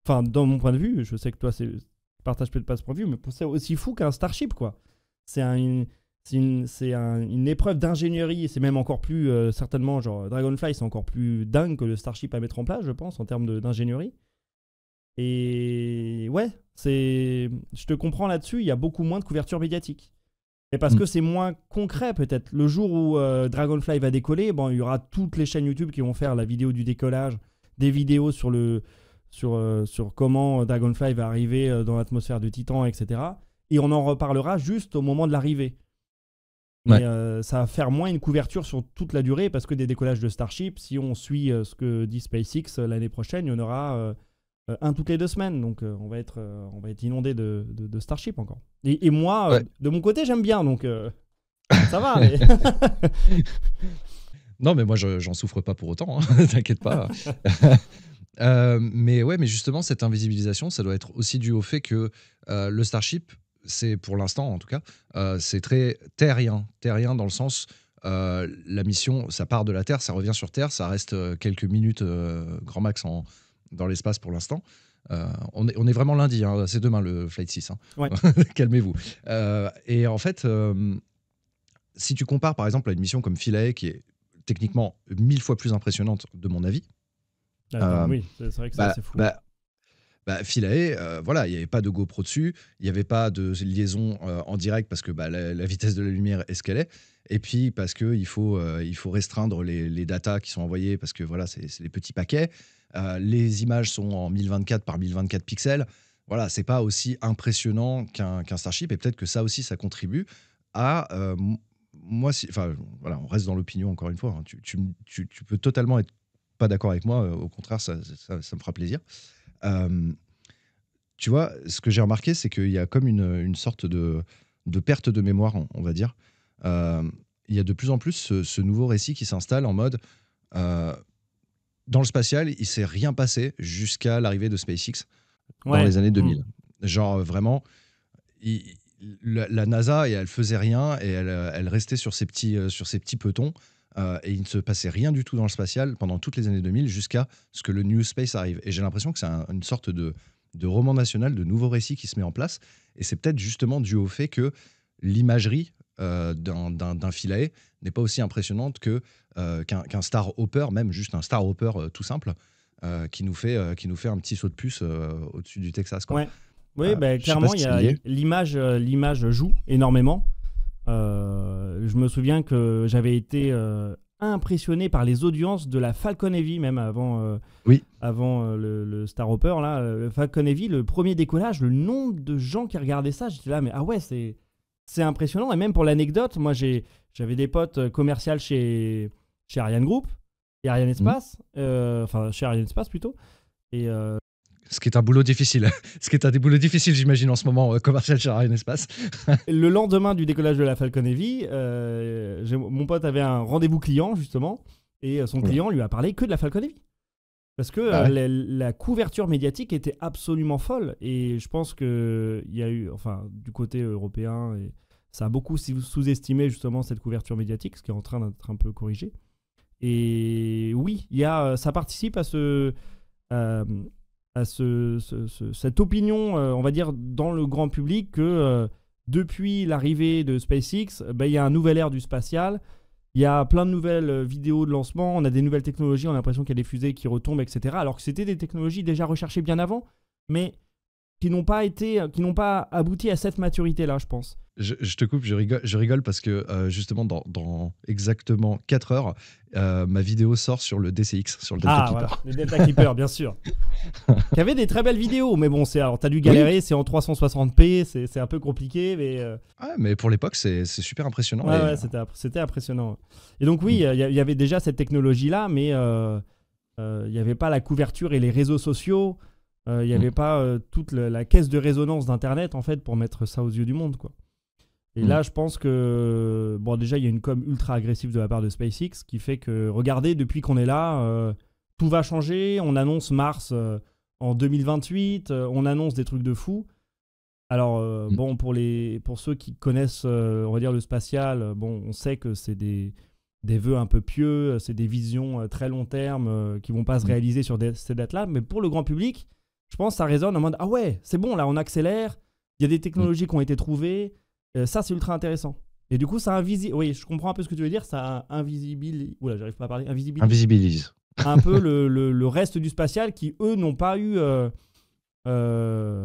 enfin dans mon point de vue, je sais que toi tu partages peut-être pas ce point de vue, mais c'est aussi fou qu'un Starship, quoi. C'est une épreuve d'ingénierie et c'est même encore plus, certainement, genre Dragonfly, c'est encore plus dingue que le Starship à mettre en place, je pense, en termes d'ingénierie. Et ouais, je te comprends là-dessus, il y a beaucoup moins de couverture médiatique. Et parce que c'est moins concret, peut-être. Le jour où Dragonfly va décoller, bon, il y aura toutes les chaînes YouTube qui vont faire la vidéo du décollage, des vidéos sur comment Dragonfly va arriver dans l'atmosphère de Titan, etc. Et on en reparlera juste au moment de l'arrivée. Mais ça va faire moins une couverture sur toute la durée parce que des décollages de Starship, si on suit ce que dit SpaceX l'année prochaine, il y en aura un toutes les 2 semaines. Donc on va être inondé de Starship encore. Et moi, de mon côté, j'aime bien. Donc ça va. Mais... Non, mais moi, j'en souffre pas pour autant, hein, t'inquiète pas. Mais justement, cette invisibilisation, ça doit être aussi dû au fait que le Starship, c'est pour l'instant en tout cas, c'est très terrien. Terrien dans le sens, la mission, ça part de la Terre, ça revient sur Terre, ça reste quelques minutes grand max dans l'espace pour l'instant. On est vraiment lundi, hein, c'est demain le Flight 6. Hein. Ouais. Calmez-vous. Et en fait, si tu compares par exemple à une mission comme Philae, qui est techniquement 1000 fois plus impressionnante de mon avis, Oui, c'est vrai que c'est assez fou. Philae, voilà, il n'y avait pas de GoPro dessus, il n'y avait pas de liaison en direct parce que la vitesse de la lumière est ce qu'elle est, et puis parce qu'il faut restreindre les datas qui sont envoyées parce que voilà, c'est des petits paquets. Les images sont en 1024 par 1024 pixels. Voilà, c'est pas aussi impressionnant qu'un Starship, et peut-être que ça aussi, ça contribue à. Moi, voilà, on reste dans l'opinion encore une fois. Hein. Tu peux totalement être pas d'accord avec moi. Au contraire, ça me fera plaisir. Tu vois, ce que j'ai remarqué, c'est qu'il y a comme une sorte de perte de mémoire, on va dire. Il y a de plus en plus ce nouveau récit qui s'installe en mode dans le spatial, il s'est rien passé jusqu'à l'arrivée de SpaceX dans les années 2000. Genre vraiment, la NASA, elle faisait rien et elle restait sur ses petits petons. Et il ne se passait rien du tout dans le spatial pendant toutes les années 2000 jusqu'à ce que le New Space arrive. Et j'ai l'impression que c'est une sorte de roman national, de nouveau récit qui se met en place. Et c'est peut-être justement dû au fait que l'imagerie d'un Philae n'est pas aussi impressionnante qu'un Star Hopper, même juste un Star Hopper tout simple, qui nous fait un petit saut de puce au-dessus du Texas. Quoi. Ouais. Oui, clairement, l'image joue énormément. Je me souviens que j'avais été impressionné par les audiences de la Falcon Heavy, même avant le Star Hopper. Là, le Falcon Heavy, le premier décollage, le nombre de gens qui regardaient ça, j'étais là, mais ah ouais, c'est impressionnant. Et même pour l'anecdote, moi j'avais des potes commerciaux chez Ariane Group et Ariane Espace, enfin chez Ariane Espace plutôt. Et ce qui est un boulot difficile. Ce qui est un des boulots difficiles, j'imagine, en ce moment, commercial chez Ariane Espace. Le lendemain du décollage de la Falcon Heavy, mon pote avait un rendez-vous client, justement, et son client lui a parlé que de la Falcon Heavy. Parce que la couverture médiatique était absolument folle. Et je pense qu'il y a eu, enfin, du côté européen, et ça a beaucoup sous-estimé, justement, cette couverture médiatique, ce qui est en train d'être un peu corrigé. Et oui, ça participe à cette opinion, on va dire, dans le grand public que depuis l'arrivée de SpaceX, il y a un nouvel ère du spatial, il y a plein de nouvelles vidéos de lancement, on a des nouvelles technologies, on a l'impression qu'il y a des fusées qui retombent, etc. Alors que c'était des technologies déjà recherchées bien avant, mais qui n'ont pas abouti à cette maturité-là, je pense. Je te coupe, je rigole parce que justement, dans exactement 4 heures, ma vidéo sort sur le DCX, sur le Delta Clipper. Voilà, le Delta Clipper, bien sûr. Il y avait des très belles vidéos, mais bon, t'as dû galérer, c'est en 360p, c'est un peu compliqué, mais... mais pour l'époque, c'est super impressionnant. Ouais, c'était impressionnant. Et donc oui, il y avait déjà cette technologie-là, mais il n'y avait pas la couverture et les réseaux sociaux, il n'y avait pas toute la caisse de résonance d'Internet, en fait, pour mettre ça aux yeux du monde, quoi. Et là, je pense que, bon, déjà, il y a une com ultra agressive de la part de SpaceX qui fait que, regardez, depuis qu'on est là, tout va changer. On annonce Mars en 2028, on annonce des trucs de fou. Alors, bon, pour ceux qui connaissent, on va dire, le spatial, bon, on sait que c'est des vœux un peu pieux, c'est des visions très long terme qui vont pas se réaliser sur ces dates-là. Mais pour le grand public, je pense que ça résonne en mode « Ah ouais, c'est bon, là, on accélère, il y a des technologies qui ont été trouvées. » Ça, c'est ultra intéressant. Et du coup, ça invisibilise. Oui, je comprends un peu ce que tu veux dire. Ça invisibilise. Oula, j'arrive pas à parler. Invisibilise. Un peu le reste du spatial qui, eux, n'ont pas eu la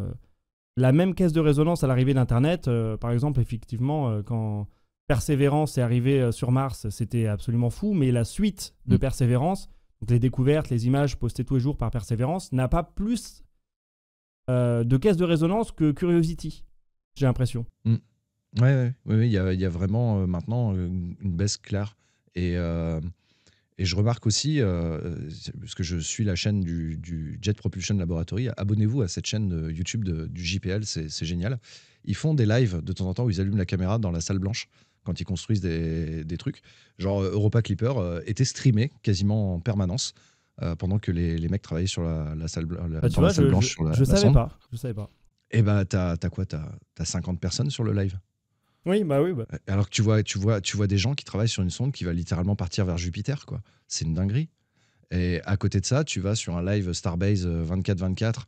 même caisse de résonance à l'arrivée d'Internet. Par exemple, effectivement, quand Persévérance est arrivé sur Mars, c'était absolument fou. Mais la suite de Persévérance, donc les découvertes, les images postées tous les jours par Persévérance, n'a pas plus de caisse de résonance que Curiosity, j'ai l'impression. Oui, il y a vraiment maintenant une baisse claire. Et je remarque aussi, parce que je suis la chaîne du Jet Propulsion Laboratory, abonnez-vous à cette chaîne YouTube du JPL, c'est génial. Ils font des lives de temps en temps où ils allument la caméra dans la salle blanche quand ils construisent des trucs. Genre Europa Clipper était streamé quasiment en permanence pendant que les mecs travaillaient sur la salle, tu vois, la salle blanche sur je la savais sonde. pas. Je savais pas. Et bah t'as quoi, t'as 50 personnes sur le live. Oui, bah oui. Alors que tu vois des gens qui travaillent sur une sonde qui va littéralement partir vers Jupiter, quoi. C'est une dinguerie. Et à côté de ça, tu vas sur un live Starbase 24/24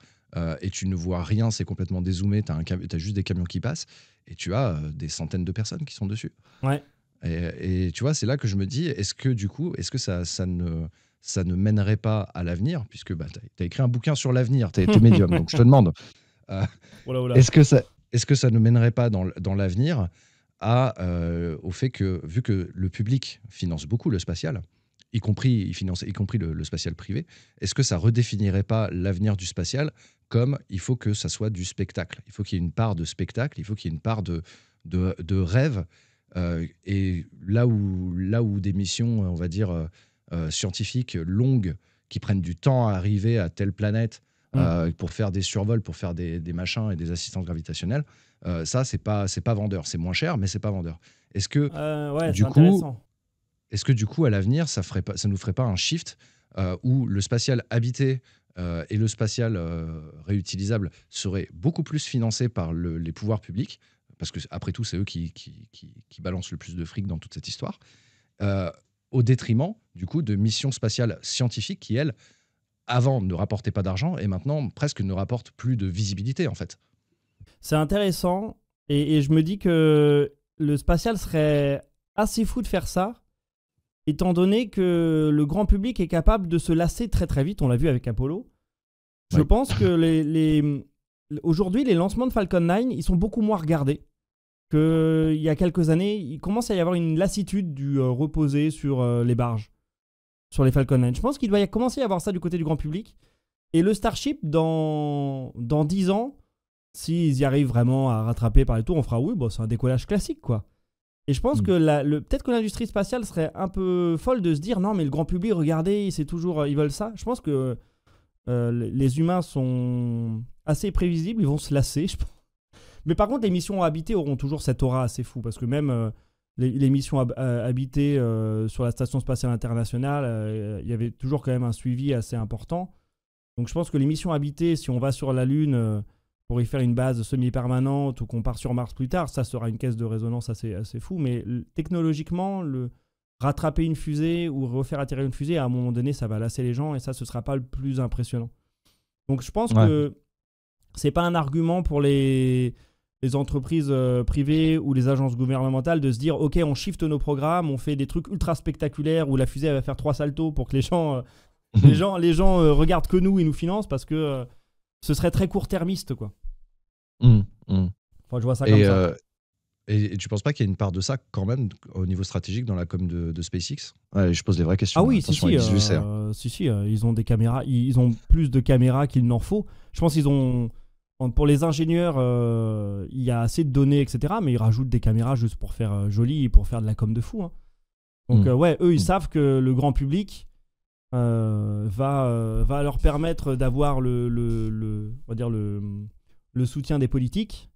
et tu ne vois rien, c'est complètement dézoomé, t'as juste des camions qui passent et tu as des centaines de personnes qui sont dessus. Ouais. Et tu vois, c'est là que je me dis, est-ce que ça ne mènerait pas à l'avenir, puisque bah, tu as écrit un bouquin sur l'avenir, tu es médium, donc je te demande, est-ce que ça ne mènerait pas dans l'avenir au fait que, vu que le public finance beaucoup le spatial, y compris le spatial privé, est-ce que ça redéfinirait pas l'avenir du spatial comme il faut que ça soit du spectacle? Il faut qu'il y ait une part de spectacle, il faut qu'il y ait une part de rêve. Et là où des missions, on va dire, scientifiques longues, qui prennent du temps à arriver à telle planète pour faire des survols, pour faire des machins et des assistances gravitationnelles, ça, c'est pas vendeur. C'est moins cher, mais c'est pas vendeur. Est-ce que, du coup, à l'avenir, ça nous ferait pas un shift où le spatial habité et le spatial réutilisable seraient beaucoup plus financés par les pouvoirs publics, parce que après tout, c'est eux qui balancent le plus de fric dans toute cette histoire, au détriment, du coup, de missions spatiales scientifiques qui, elles, avant, ne rapportaient pas d'argent et maintenant, presque ne rapportent plus de visibilité, en fait. C'est intéressant et je me dis que le spatial serait assez fou de faire ça, étant donné que le grand public est capable de se lasser très très vite. On l'a vu avec Apollo. Je pense que aujourd'hui, les lancements de Falcon 9, ils sont beaucoup moins regardés qu'il y a quelques années. Il commence à y avoir une lassitude du reposer sur les barges, sur les Falcon 9. Je pense qu'il doit commencer à y avoir ça du côté du grand public. Et le Starship, dans 10 ans, s'ils y arrivent vraiment à rattraper par les tours, on fera c'est un décollage classique, quoi. Et je pense que peut-être que l'industrie spatiale serait un peu folle de se dire non, mais le grand public, regardez, c'est toujours, ils veulent ça. Je pense que les humains sont assez prévisibles, ils vont se lasser, je pense. Mais par contre, les missions habitées auront toujours cette aura assez fou, parce que même les missions habitées sur la Station spatiale internationale, il y avait toujours quand même un suivi assez important. Donc je pense que les missions habitées, si on va sur la Lune pour y faire une base semi-permanente ou qu'on part sur Mars plus tard, ça sera une caisse de résonance assez fou. Mais technologiquement, rattraper une fusée ou refaire atterrir une fusée, à un moment donné, ça va lasser les gens et ça, ce ne sera pas le plus impressionnant. Donc je pense que ce n'est pas un argument pour les entreprises privées ou les agences gouvernementales de se dire « Ok, on shift nos programmes, on fait des trucs ultra spectaculaires où la fusée va faire 3 saltos pour que les gens regardent que nous et nous financent parce que ce serait très court-termiste, quoi. Enfin, je vois ça comme ça. Et tu penses pas qu'il y a une part de ça quand même au niveau stratégique dans la com de SpaceX? Je pose des vraies questions. Ah oui, si, ils ont des caméras, ils ont plus de caméras qu'il n'en faut. Je pense qu'ils ont, pour les ingénieurs, il y a assez de données, etc. Mais ils rajoutent des caméras juste pour faire joli et pour faire de la com de fou. Hein. Donc eux, ils savent que le grand public va leur permettre d'avoir le soutien des politiques.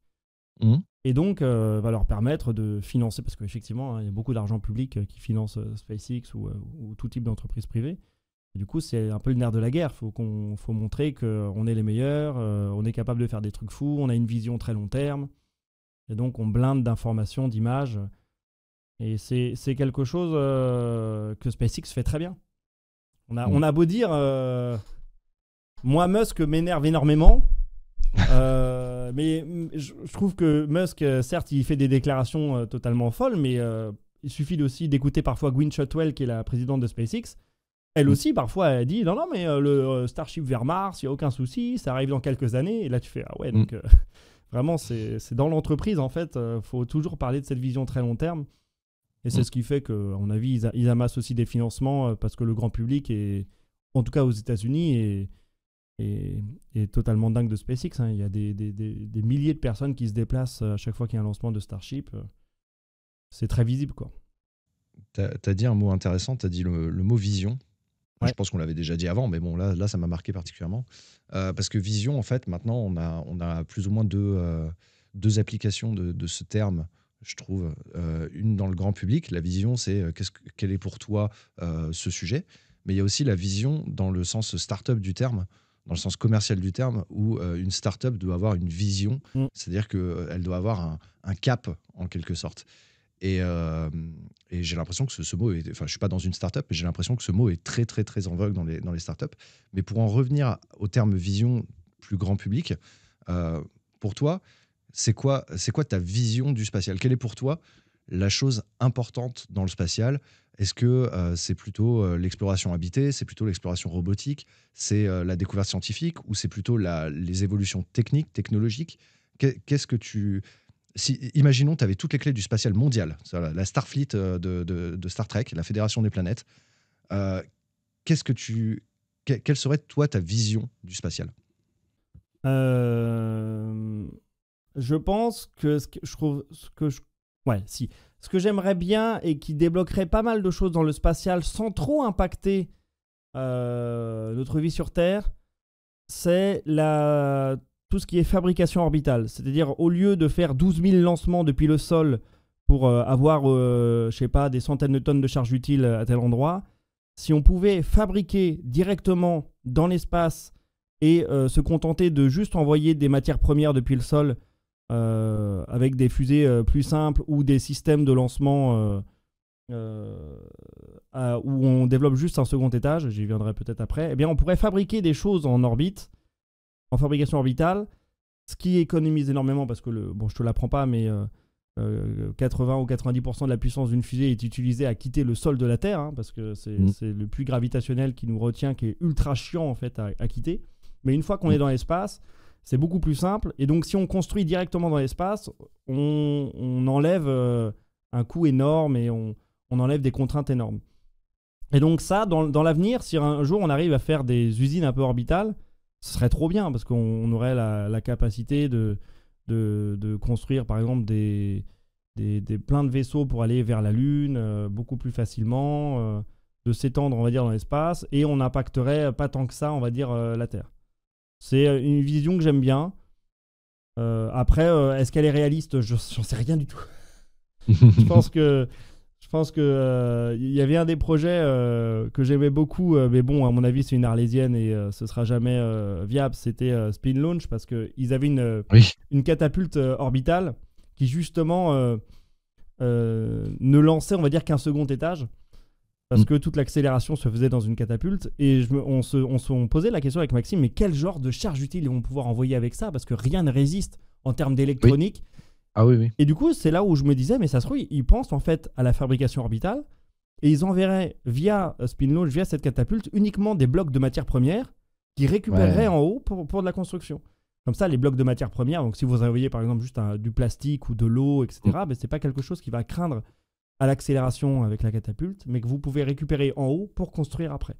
Et donc, va leur permettre de financer, parce qu'effectivement, il y a beaucoup d'argent public qui finance SpaceX ou tout type d'entreprise privée. Et du coup, c'est un peu le nerf de la guerre. Faut montrer qu'on est les meilleurs, on est capable de faire des trucs fous, on a une vision très long terme. Et donc, on blinde d'informations, d'images. Et c'est quelque chose que SpaceX fait très bien. On a beau dire... moi, Musk m'énerve énormément. Mais je trouve que Musk, certes, il fait des déclarations totalement folles, mais il suffit aussi d'écouter parfois Gwyneth Shotwell, qui est la présidente de SpaceX. Elle aussi, parfois, elle dit non, mais le Starship vers Mars, il n'y a aucun souci, ça arrive dans quelques années. Et là, tu fais ah ouais, donc vraiment, c'est dans l'entreprise, en fait, faut toujours parler de cette vision très long terme. Et c'est ce qui fait qu'à mon avis, ils amassent aussi des financements parce que le grand public, en tout cas aux États-Unis, est totalement dingue de SpaceX. Hein. Il y a des milliers de personnes qui se déplacent à chaque fois qu'il y a un lancement de Starship. C'est très visible, quoi. T'as dit un mot intéressant, t'as dit le mot vision. Ouais. Je pense qu'on l'avait déjà dit avant, mais bon, là ça m'a marqué particulièrement. Parce que vision, en fait, maintenant, on a plus ou moins deux applications de ce terme je trouve. Une dans le grand public, la vision, c'est quel est pour toi ce sujet. Mais il y a aussi la vision dans le sens start-up du terme, dans le sens commercial du terme, où une start-up doit avoir une vision, c'est-à-dire qu'elle doit avoir un cap, en quelque sorte. Et j'ai l'impression que ce mot, enfin, je ne suis pas dans une start-up, mais j'ai l'impression que ce mot est très, très, très en vogue dans les start-up. Mais pour en revenir au terme vision plus grand public, pour toi, c'est quoi ta vision du spatial? Quelle est pour toi la chose importante dans le spatial? Est-ce que c'est plutôt l'exploration habitée, c'est plutôt l'exploration robotique, c'est la découverte scientifique, ou c'est plutôt les évolutions techniques, technologiques? Qu'est-ce que tu... Imaginons, tu avais toutes les clés du spatial mondial, la Starfleet de Star Trek, la Fédération des planètes. Quelle serait, toi, ta vision du spatial? Je pense que ce que j'aimerais bien et qui débloquerait pas mal de choses dans le spatial sans trop impacter notre vie sur Terre, c'est tout ce qui est fabrication orbitale. C'est-à-dire, au lieu de faire 12 000 lancements depuis le sol pour avoir, je sais pas, des centaines de tonnes de charges utiles à tel endroit, si on pouvait fabriquer directement dans l'espace et se contenter de juste envoyer des matières premières depuis le sol avec des fusées plus simples ou des systèmes de lancement où on développe juste un second étage, j'y viendrai peut-être après, eh bien on pourrait fabriquer des choses en orbite, en fabrication orbitale, ce qui économise énormément parce que, je te l'apprends pas, mais 80 ou 90% de la puissance d'une fusée est utilisée à quitter le sol de la Terre, hein, parce que c'est le puits gravitationnel qui nous retient, qui est ultra chiant en fait à quitter. Mais une fois qu'on est dans l'espace, c'est beaucoup plus simple. Et donc, si on construit directement dans l'espace, on enlève un coût énorme et on enlève des contraintes énormes. Et donc ça, dans l'avenir, si un jour on arrive à faire des usines un peu orbitales, ce serait trop bien parce qu'on aurait la capacité de construire, par exemple, plein de vaisseaux pour aller vers la Lune beaucoup plus facilement, de s'étendre, on va dire, dans l'espace, et on n'impacterait pas tant que ça, on va dire, la Terre. C'est une vision que j'aime bien. Après, est-ce qu'elle est réaliste? J'en sais rien du tout. Je pense que y avait un des projets que j'aimais beaucoup, mais bon, à mon avis, c'est une arlésienne et ce sera jamais viable. C'était Spin Launch, parce qu'ils avaient une catapulte orbitale qui justement ne lançait, on va dire, qu'un second étage. Parce que toute l'accélération se faisait dans une catapulte. Et on posait la question avec Maxime, mais quel genre de charge utile ils vont pouvoir envoyer avec ça? Parce que rien ne résiste en termes d'électronique. Oui. Ah oui. Et du coup, c'est là où je me disais, mais ça se trouve, ils pensent en fait à la fabrication orbitale et ils enverraient via Spin Launch, via cette catapulte, uniquement des blocs de matières premières qui récupéreraient en haut pour de la construction. Comme ça, les blocs de matières premières, donc si vous envoyez par exemple juste du plastique ou de l'eau, etc., ben, c'est pas quelque chose qui va craindre à l'accélération avec la catapulte, mais que vous pouvez récupérer en haut pour construire après.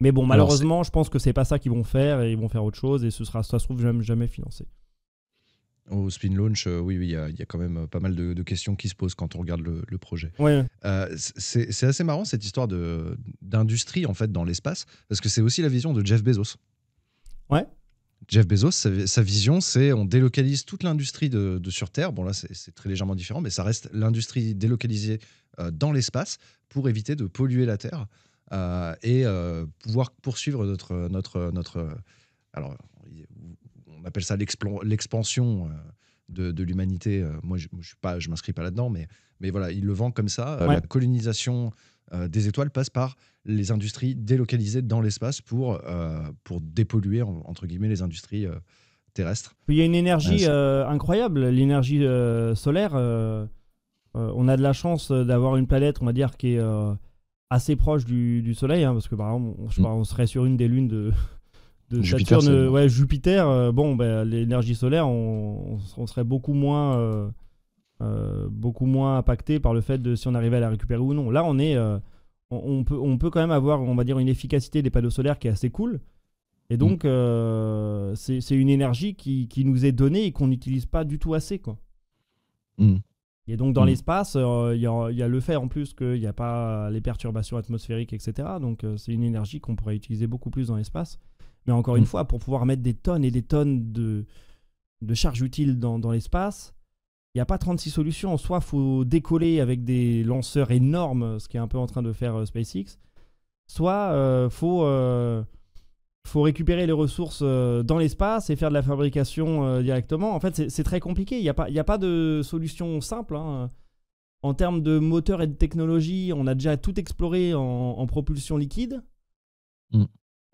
Mais bon, malheureusement, je pense que c'est pas ça qu'ils vont faire et ils vont faire autre chose et ça se trouve jamais financé. Au Spin Launch, oui, il y a quand même pas mal de questions qui se posent quand on regarde le projet. Ouais. C'est assez marrant cette histoire d'industrie en fait dans l'espace, parce que c'est aussi la vision de Jeff Bezos. Ouais. Jeff Bezos, sa vision, c'est on délocalise toute l'industrie de sur Terre. Bon là, c'est très légèrement différent, mais ça reste l'industrie délocalisée dans l'espace pour éviter de polluer la Terre et pouvoir poursuivre notre alors, on appelle ça l'expansion de l'humanité. Moi, je m'inscris pas là-dedans, mais voilà, il le vend comme ça. La colonisation des étoiles passe par les industries délocalisées dans l'espace pour dépolluer, entre guillemets, les industries terrestres. Il y a une énergie incroyable, l'énergie solaire. On a de la chance d'avoir une planète, on va dire, qui est assez proche du Soleil, hein, parce que par exemple, on serait sur une des lunes de Jupiter, Saturne, Jupiter. L'énergie solaire, on serait beaucoup moins impacté par le fait de si on arrivait à la récupérer ou non. Là, on peut quand même avoir, on va dire, une efficacité des panneaux solaires qui est assez cool. Et donc, c'est une énergie qui nous est donnée et qu'on n'utilise pas du tout assez, quoi. Et donc, dans l'espace, il y a le fait en plus qu'il n'y a pas les perturbations atmosphériques, etc. Donc, c'est une énergie qu'on pourrait utiliser beaucoup plus dans l'espace. Mais encore une fois, pour pouvoir mettre des tonnes et des tonnes de charges utiles dans l'espace, il n'y a pas 36 solutions. Soit il faut décoller avec des lanceurs énormes, ce qui est un peu en train de faire SpaceX, soit faut récupérer les ressources dans l'espace et faire de la fabrication directement. En fait, c'est très compliqué. Il n'y a pas de solution simple. Hein. En termes de moteur et de technologie, on a déjà tout exploré en propulsion liquide.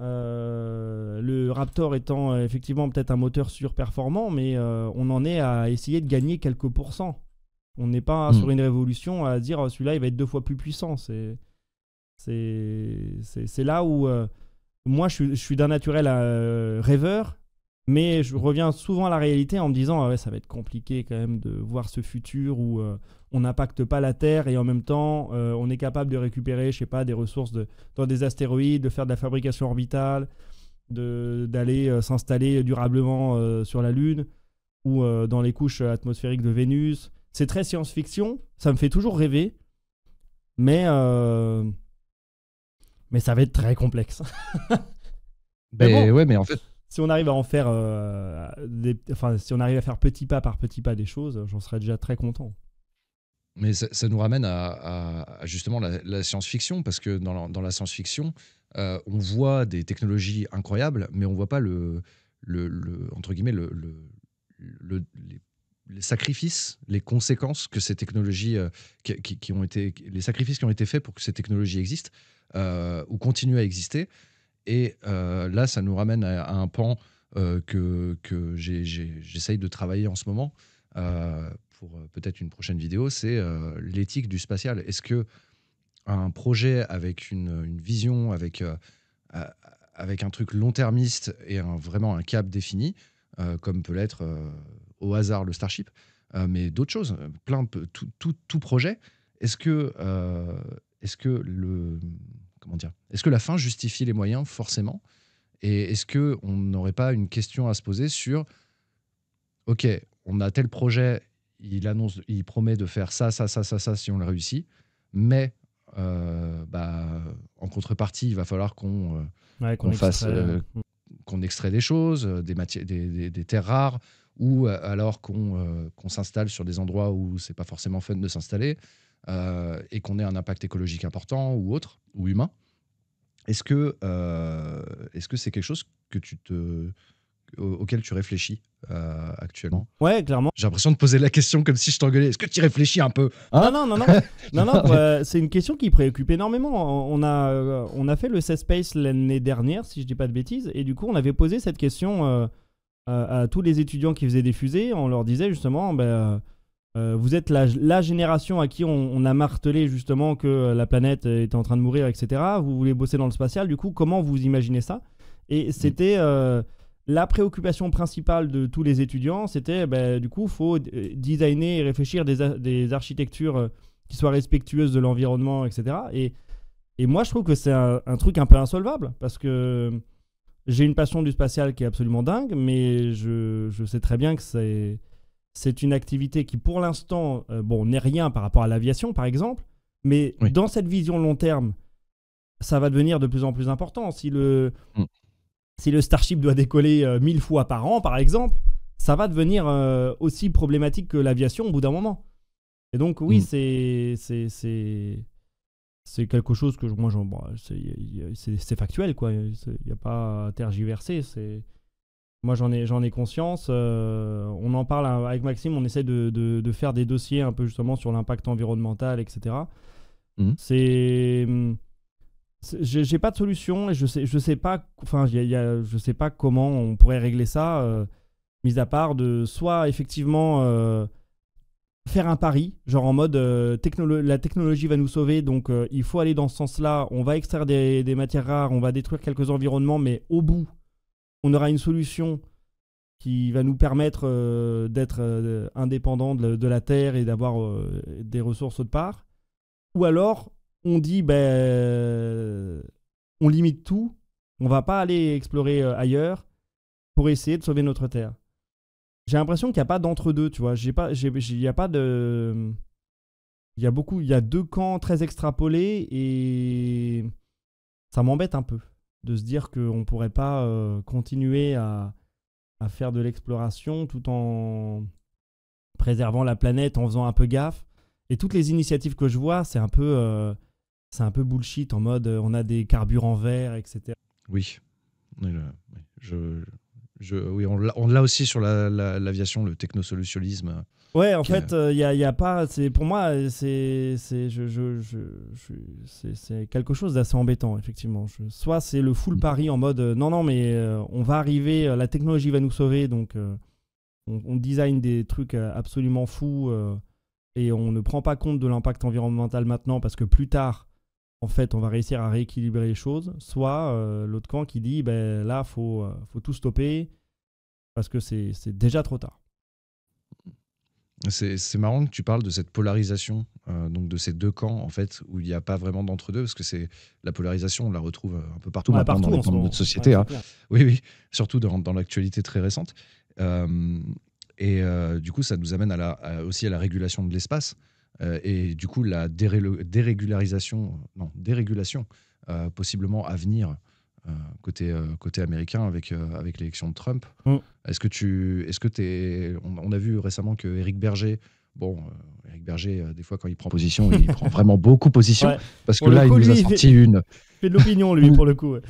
Le Raptor étant effectivement peut-être un moteur surperformant, mais on en est à essayer de gagner quelques pourcents. On n'est pas sur une révolution à dire celui-là il va être 2 fois plus puissant. C'est là où moi je suis d'un naturel rêveur, mais je reviens souvent à la réalité en me disant ouais, ça va être compliqué quand même de voir ce futur où on n'impacte pas la Terre et en même temps on est capable de récupérer, je sais pas, des ressources dans des astéroïdes, de faire de la fabrication orbitale, d'aller s'installer durablement sur la Lune ou dans les couches atmosphériques de Vénus. C'est très science-fiction, ça me fait toujours rêver, mais ça va être très complexe. Mais en fait, si on arrive à en faire si on arrive à faire petit pas par petit pas des choses, j'en serais déjà très content. Mais ça nous ramène à justement la science-fiction, parce que dans la science-fiction, on voit des technologies incroyables, mais on voit pas entre guillemets les sacrifices, les conséquences que ces technologies qui ont été, les sacrifices qui ont été faits pour que ces technologies existent ou continuent à exister. Et là, ça nous ramène à un pan que j'essaye de travailler en ce moment pour peut-être une prochaine vidéo, c'est l'éthique du spatial. Est-ce que un projet avec une vision, avec un truc long-termiste et vraiment un cap défini, comme peut l'être au hasard le Starship, mais d'autres choses, tout projet, est-ce que est-ce que la fin justifie les moyens forcément? Et est-ce qu'on n'aurait pas une question à se poser sur OK, on a tel projet, il promet de faire ça si on le réussit, mais en contrepartie, il va falloir qu'on extrait des choses, des terres rares, ou alors qu'on s'installe sur des endroits où c'est pas forcément fun de s'installer, et qu'on ait un impact écologique important ou autre, ou humain. Est-ce que c'est quelque chose auquel tu réfléchis actuellement? Ouais, clairement. J'ai l'impression de poser la question comme si je t'engueulais. Est-ce que tu y réfléchis un peu, hein? Non, c'est une question qui préoccupe énormément. On a fait le CESpace l'année dernière, si je dis pas de bêtises, et du coup on avait posé cette question à tous les étudiants qui faisaient des fusées. On leur disait justement vous êtes la génération à qui on a martelé justement que la planète était en train de mourir, etc. Vous voulez bosser dans le spatial, du coup comment vous imaginez ça? Et c'était la préoccupation principale de tous les étudiants, c'était du coup il faut designer et réfléchir des architectures qui soient respectueuses de l'environnement, etc. Et moi je trouve que c'est un truc un peu insolvable, parce que j'ai une passion du spatial qui est absolument dingue, mais je sais très bien que c'est une activité qui, pour l'instant, n'est rien par rapport à l'aviation, par exemple. Mais dans cette vision long terme, ça va devenir de plus en plus important. Si le Starship doit décoller 1000 fois par an, par exemple, ça va devenir aussi problématique que l'aviation au bout d'un moment. Et donc, oui, c'est quelque chose que c'est factuel, quoi. Il n'y a pas à tergiverser. Moi, j'en ai conscience. On en parle avec Maxime. On essaie de faire des dossiers un peu justement sur l'impact environnemental, etc. J'ai pas de solution et je sais pas. Enfin, je sais pas comment on pourrait régler ça, mis à part de soit effectivement faire un pari, genre en mode la technologie va nous sauver, donc il faut aller dans ce sens-là. On va extraire des matières rares, on va détruire quelques environnements, mais au bout, on aura une solution qui va nous permettre d'être indépendants de la Terre et d'avoir des ressources autre part. Ou alors, on dit, on limite tout, on va pas aller explorer ailleurs pour essayer de sauver notre Terre. J'ai l'impression qu'il n'y a pas d'entre-deux, tu vois. Il y a pas de... Il y a deux camps très extrapolés et ça m'embête un peu de se dire qu'on ne pourrait pas continuer à faire de l'exploration tout en préservant la planète en faisant un peu gaffe. Et toutes les initiatives que je vois, c'est un peu bullshit en mode on a des carburants verts, etc. Oui. Oui, on l'a aussi sur l'aviation, le technosolutionnisme. Ouais, en fait, y a pas. Pour moi, c'est quelque chose d'assez embêtant, effectivement. Soit c'est le full pari en mode non, mais on va arriver, la technologie va nous sauver, donc on design des trucs absolument fous et on ne prend pas compte de l'impact environnemental maintenant parce que plus tard, en fait, on va réussir à rééquilibrer les choses. Soit l'autre camp qui dit là, faut tout stopper parce que c'est déjà trop tard. C'est marrant que tu parles de cette polarisation, donc de ces deux camps en fait, où il n'y a pas vraiment d'entre-deux, parce que c'est la polarisation, on la retrouve un peu partout maintenant dans les pans de notre société. Ouais, oui, surtout dans l'actualité très récente. Du coup, ça nous amène aussi à la régulation de l'espace et du coup la dérégulation possiblement à venir. Côté américain avec l'élection de Trump. Est-ce que on a vu récemment que Éric Berger, des fois quand il prend position, il prend vraiment beaucoup position, parce que là il nous a sorti une. Il fait de l'opinion lui pour le coup. Ouais.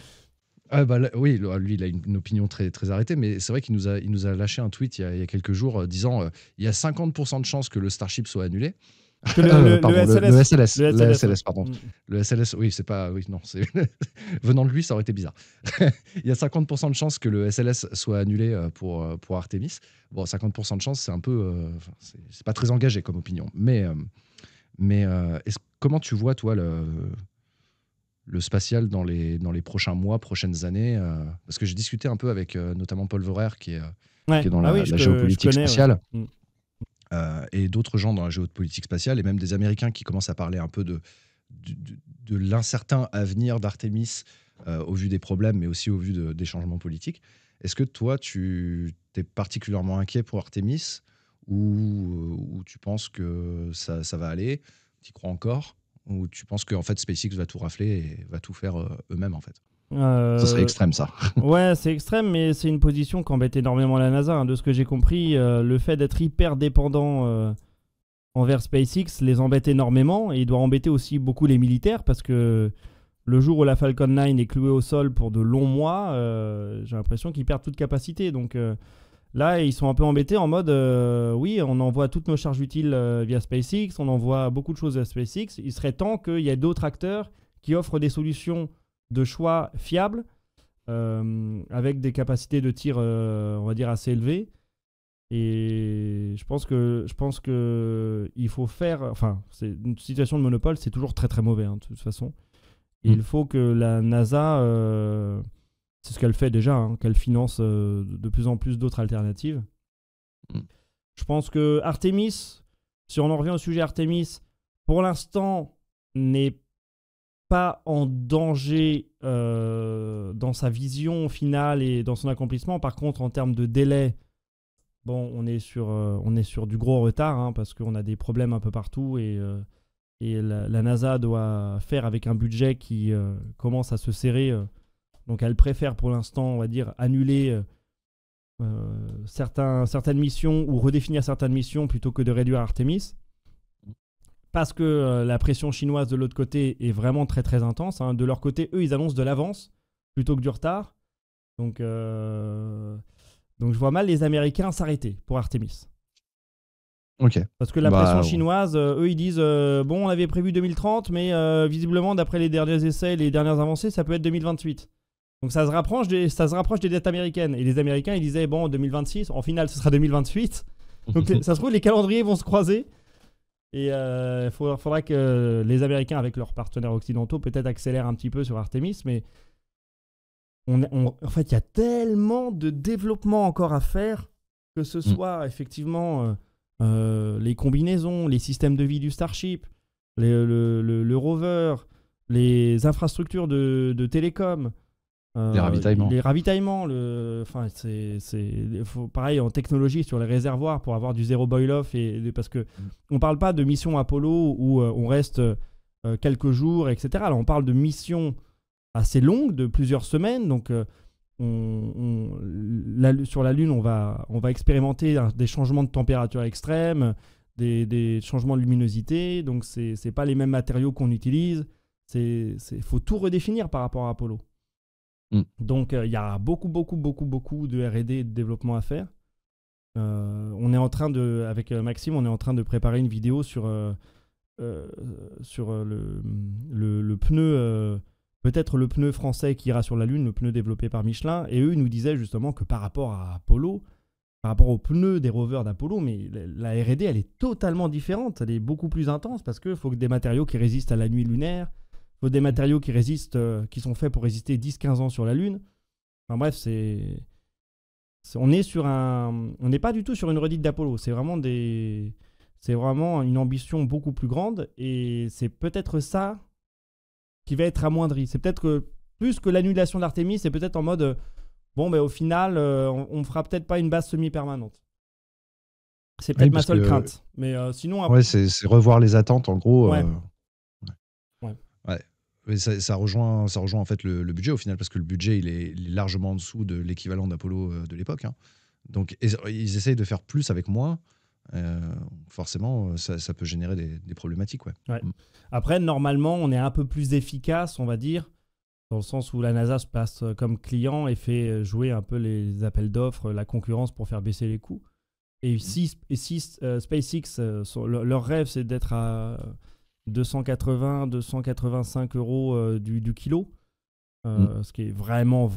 Oui, lui il a une opinion très très arrêtée, mais c'est vrai qu'il nous a lâché un tweet il y a quelques jours disant il y a 50% de chances que le Starship soit annulé. Le SLS, pardon. Le SLS, oui, c'est pas. Oui, non, venant de lui, ça aurait été bizarre. Il y a 50% de chances que le SLS soit annulé pour Artemis. Bon, 50% de chances, c'est un peu. C'est pas très engagé comme opinion. Mais comment tu vois, toi, le spatial dans les prochains mois, prochaines années parce que j'ai discuté un peu avec notamment Paul Vorer, qui est dans la géopolitique spatiale. Ouais. Et d'autres gens dans la géopolitique spatiale, et même des Américains qui commencent à parler un peu de l'incertain avenir d'Artemis au vu des problèmes, mais aussi au vu des changements politiques. Est-ce que toi, tu es particulièrement inquiet pour Artemis ou tu penses que ça va aller, tu y crois encore, ou tu penses que en fait, SpaceX va tout rafler et va tout faire eux-mêmes en fait? Ça serait extrême, ça. Ouais, c'est extrême, mais c'est une position qui embête énormément la NASA. Hein. De ce que j'ai compris, le fait d'être hyper dépendant envers SpaceX les embête énormément, et il doit embêter aussi beaucoup les militaires, parce que le jour où la Falcon 9 est clouée au sol pour de longs mois, j'ai l'impression qu'ils perdent toute capacité. Donc là, ils sont un peu embêtés en mode oui, on envoie toutes nos charges utiles via SpaceX, on envoie beaucoup de choses via SpaceX. Il serait temps qu'il y ait d'autres acteurs qui offrent des solutions de choix fiables, avec des capacités de tir, on va dire, assez élevées. Et je pense que il faut faire... Enfin, c'est une situation de monopole, c'est toujours très très mauvais, hein, de toute façon. Et il faut que la NASA, c'est ce qu'elle fait déjà, hein, qu'elle finance de plus en plus d'autres alternatives. Je pense que Artemis, si on en revient au sujet Artemis, pour l'instant, n'est pas en danger dans sa vision finale et dans son accomplissement. Par contre, en termes de délai, bon, on est sur du gros retard, hein, parce qu'on a des problèmes un peu partout et la NASA doit faire avec un budget qui commence à se serrer. Donc elle préfère pour l'instant, on va dire, annuler certaines missions ou redéfinir certaines missions plutôt que de réduire Artemis. Parce que la pression chinoise de l'autre côté est vraiment très très intense. Hein. De leur côté, eux, ils annoncent de l'avance plutôt que du retard. Donc je vois mal les Américains s'arrêter pour Artemis. Ok. Parce que la pression chinoise, eux, ils disent bon, on avait prévu 2030, mais visiblement, d'après les derniers essais, les dernières avancées, ça peut être 2028. Donc ça se rapproche des dates américaines. Et les Américains, ils disaient bon, 2026, en finale, ce sera 2028. Donc ça se trouve, les calendriers vont se croiser. Et il faudra que les Américains, avec leurs partenaires occidentaux, peut-être accélèrent un petit peu sur Artemis. Mais en fait, il y a tellement de développement encore à faire, que ce soit effectivement les combinaisons, les systèmes de vie du Starship, le rover, les infrastructures de télécom, les ravitaillements. Pareil en technologie sur les réservoirs pour avoir du zéro boil-off, parce que on parle pas de mission Apollo où on reste quelques jours, etc. Là, on parle de missions assez longues, de plusieurs semaines. Donc sur la Lune, on va expérimenter des changements de température extrêmes, des changements de luminosité. Donc, c'est pas les mêmes matériaux qu'on utilise. Faut tout redéfinir par rapport à Apollo. Donc, il y a beaucoup de R&D et de développement à faire. On est en train avec Maxime, on est en train de préparer une vidéo sur le pneu, peut-être le pneu français qui ira sur la Lune, le pneu développé par Michelin. Et eux nous disaient justement que par rapport à Apollo, par rapport aux pneus des rovers d'Apollo, mais la R&D, elle est totalement différente. Elle est beaucoup plus intense parce qu'il faut que des matériaux qui résistent à la nuit lunaire, il faut des matériaux qui résistent, qui sont faits pour résister 10-15 ans sur la Lune. Enfin bref, on n'est pas du tout sur une redite d'Apollo. C'est vraiment une ambition beaucoup plus grande et c'est peut-être ça qui va être amoindri. C'est peut-être que plus que l'annulation d'Artemis, c'est peut-être en mode au final, on fera peut-être pas une base semi-permanente. C'est peut-être ma seule crainte. Mais sinon, ouais, c'est revoir les attentes en gros. Ouais. Mais ça rejoint en fait le budget au final, parce que le budget il est largement en dessous de l'équivalent d'Apollo de l'époque. Hein. Donc ils essayent de faire plus avec moins. Forcément, ça peut générer des problématiques. Ouais. Après, normalement, on est un peu plus efficace, on va dire, dans le sens où la NASA se passe comme client et fait jouer un peu les appels d'offres, la concurrence pour faire baisser les coûts. Et si SpaceX, leur rêve, c'est d'être à 280-285 € du kilo, ce qui est vraiment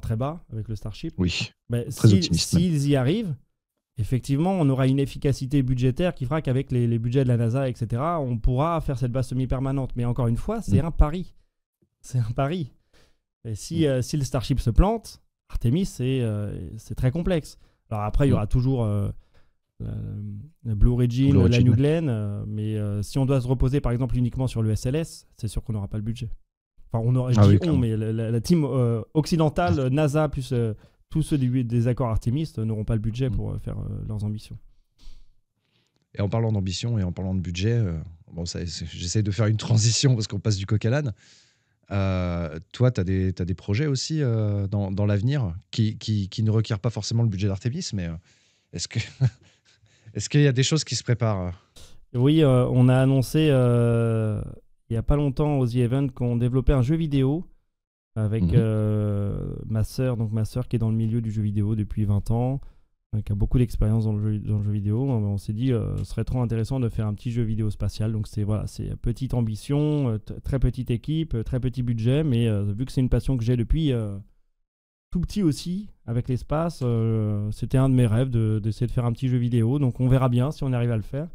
très bas avec le Starship. Oui, très optimiste. S'ils y arrivent, effectivement, on aura une efficacité budgétaire qui fera qu'avec les budgets de la NASA, etc., on pourra faire cette base semi-permanente. Mais encore une fois, c'est un pari. C'est un pari. Et si le Starship se plante, Artemis, c'est très complexe. Alors après, il y aura toujours la Blue Origin, la New Glenn, mais si on doit se reposer, par exemple, uniquement sur le SLS, c'est sûr qu'on n'aura pas le budget. Enfin, mais la team occidentale, NASA, plus tous ceux des accords Artemis n'auront pas le budget pour faire leurs ambitions. Et en parlant d'ambition et en parlant de budget, j'essaie de faire une transition parce qu'on passe du coq à l'âne. Toi, tu as des projets aussi dans l'avenir qui ne requièrent pas forcément le budget d'Artemis, mais est-ce qu'il y a des choses qui se préparent? Oui, on a annoncé il n'y a pas longtemps au The Event qu'on développait un jeu vidéo avec ma sœur qui est dans le milieu du jeu vidéo depuis 20 ans, qui a beaucoup d'expérience dans le jeu vidéo. On s'est dit ce serait trop intéressant de faire un petit jeu vidéo spatial. Donc c'est petite ambition, très petite équipe, très petit budget, mais vu que c'est une passion que j'ai depuis tout petit aussi avec l'espace, c'était un de mes rêves d'essayer de faire un petit jeu vidéo. Donc on verra bien si on arrive à le faire.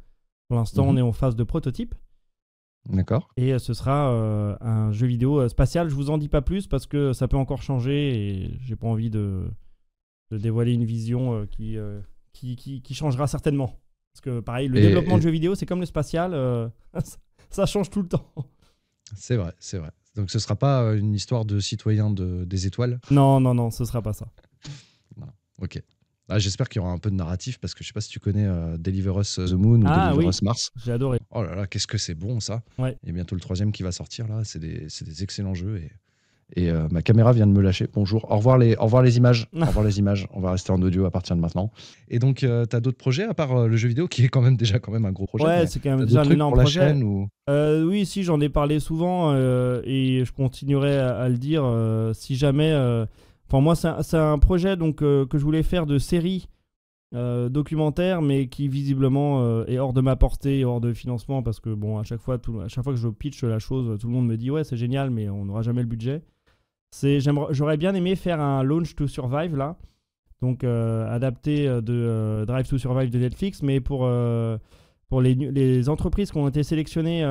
Pour l'instant, on est en phase de prototype. D'accord. Et ce sera un jeu vidéo spatial. Je vous en dis pas plus parce que ça peut encore changer et j'ai pas envie de dévoiler une vision qui changera certainement. Parce que pareil, le développement de jeux vidéo, c'est comme le spatial, ça change tout le temps. C'est vrai. Donc ce sera pas une histoire de citoyen des étoiles? Non, ce sera pas ça. Non. Ok. J'espère qu'il y aura un peu de narratif, parce que je sais pas si tu connais Deliver Us the Moon ou Deliver Us Mars. J'ai adoré. Oh là là, qu'est-ce que c'est bon ça. Ouais. Et bientôt le 3e qui va sortir là, c'est des excellents jeux et ma caméra vient de me lâcher. Bonjour. Au revoir les images. Au revoir les images. On va rester en audio à partir de maintenant. Et donc tu as d'autres projets à part le jeu vidéo qui est quand même un gros projet? Ouais, c'est quand même déjà un énorme projet. La chaîne, ou... Oui, si, j'en ai parlé souvent et je continuerai à le dire si jamais. Enfin, moi, c'est un projet donc, que je voulais faire de série documentaire, mais qui visiblement est hors de ma portée, hors de financement, parce que bon, à chaque fois que je pitch la chose, tout le monde me dit ouais, c'est génial, mais on n'aura jamais le budget. J'aurais bien aimé faire un Launch to Survive là, donc adapté de Drive to Survive de Netflix, mais pour les entreprises qui ont été sélectionnées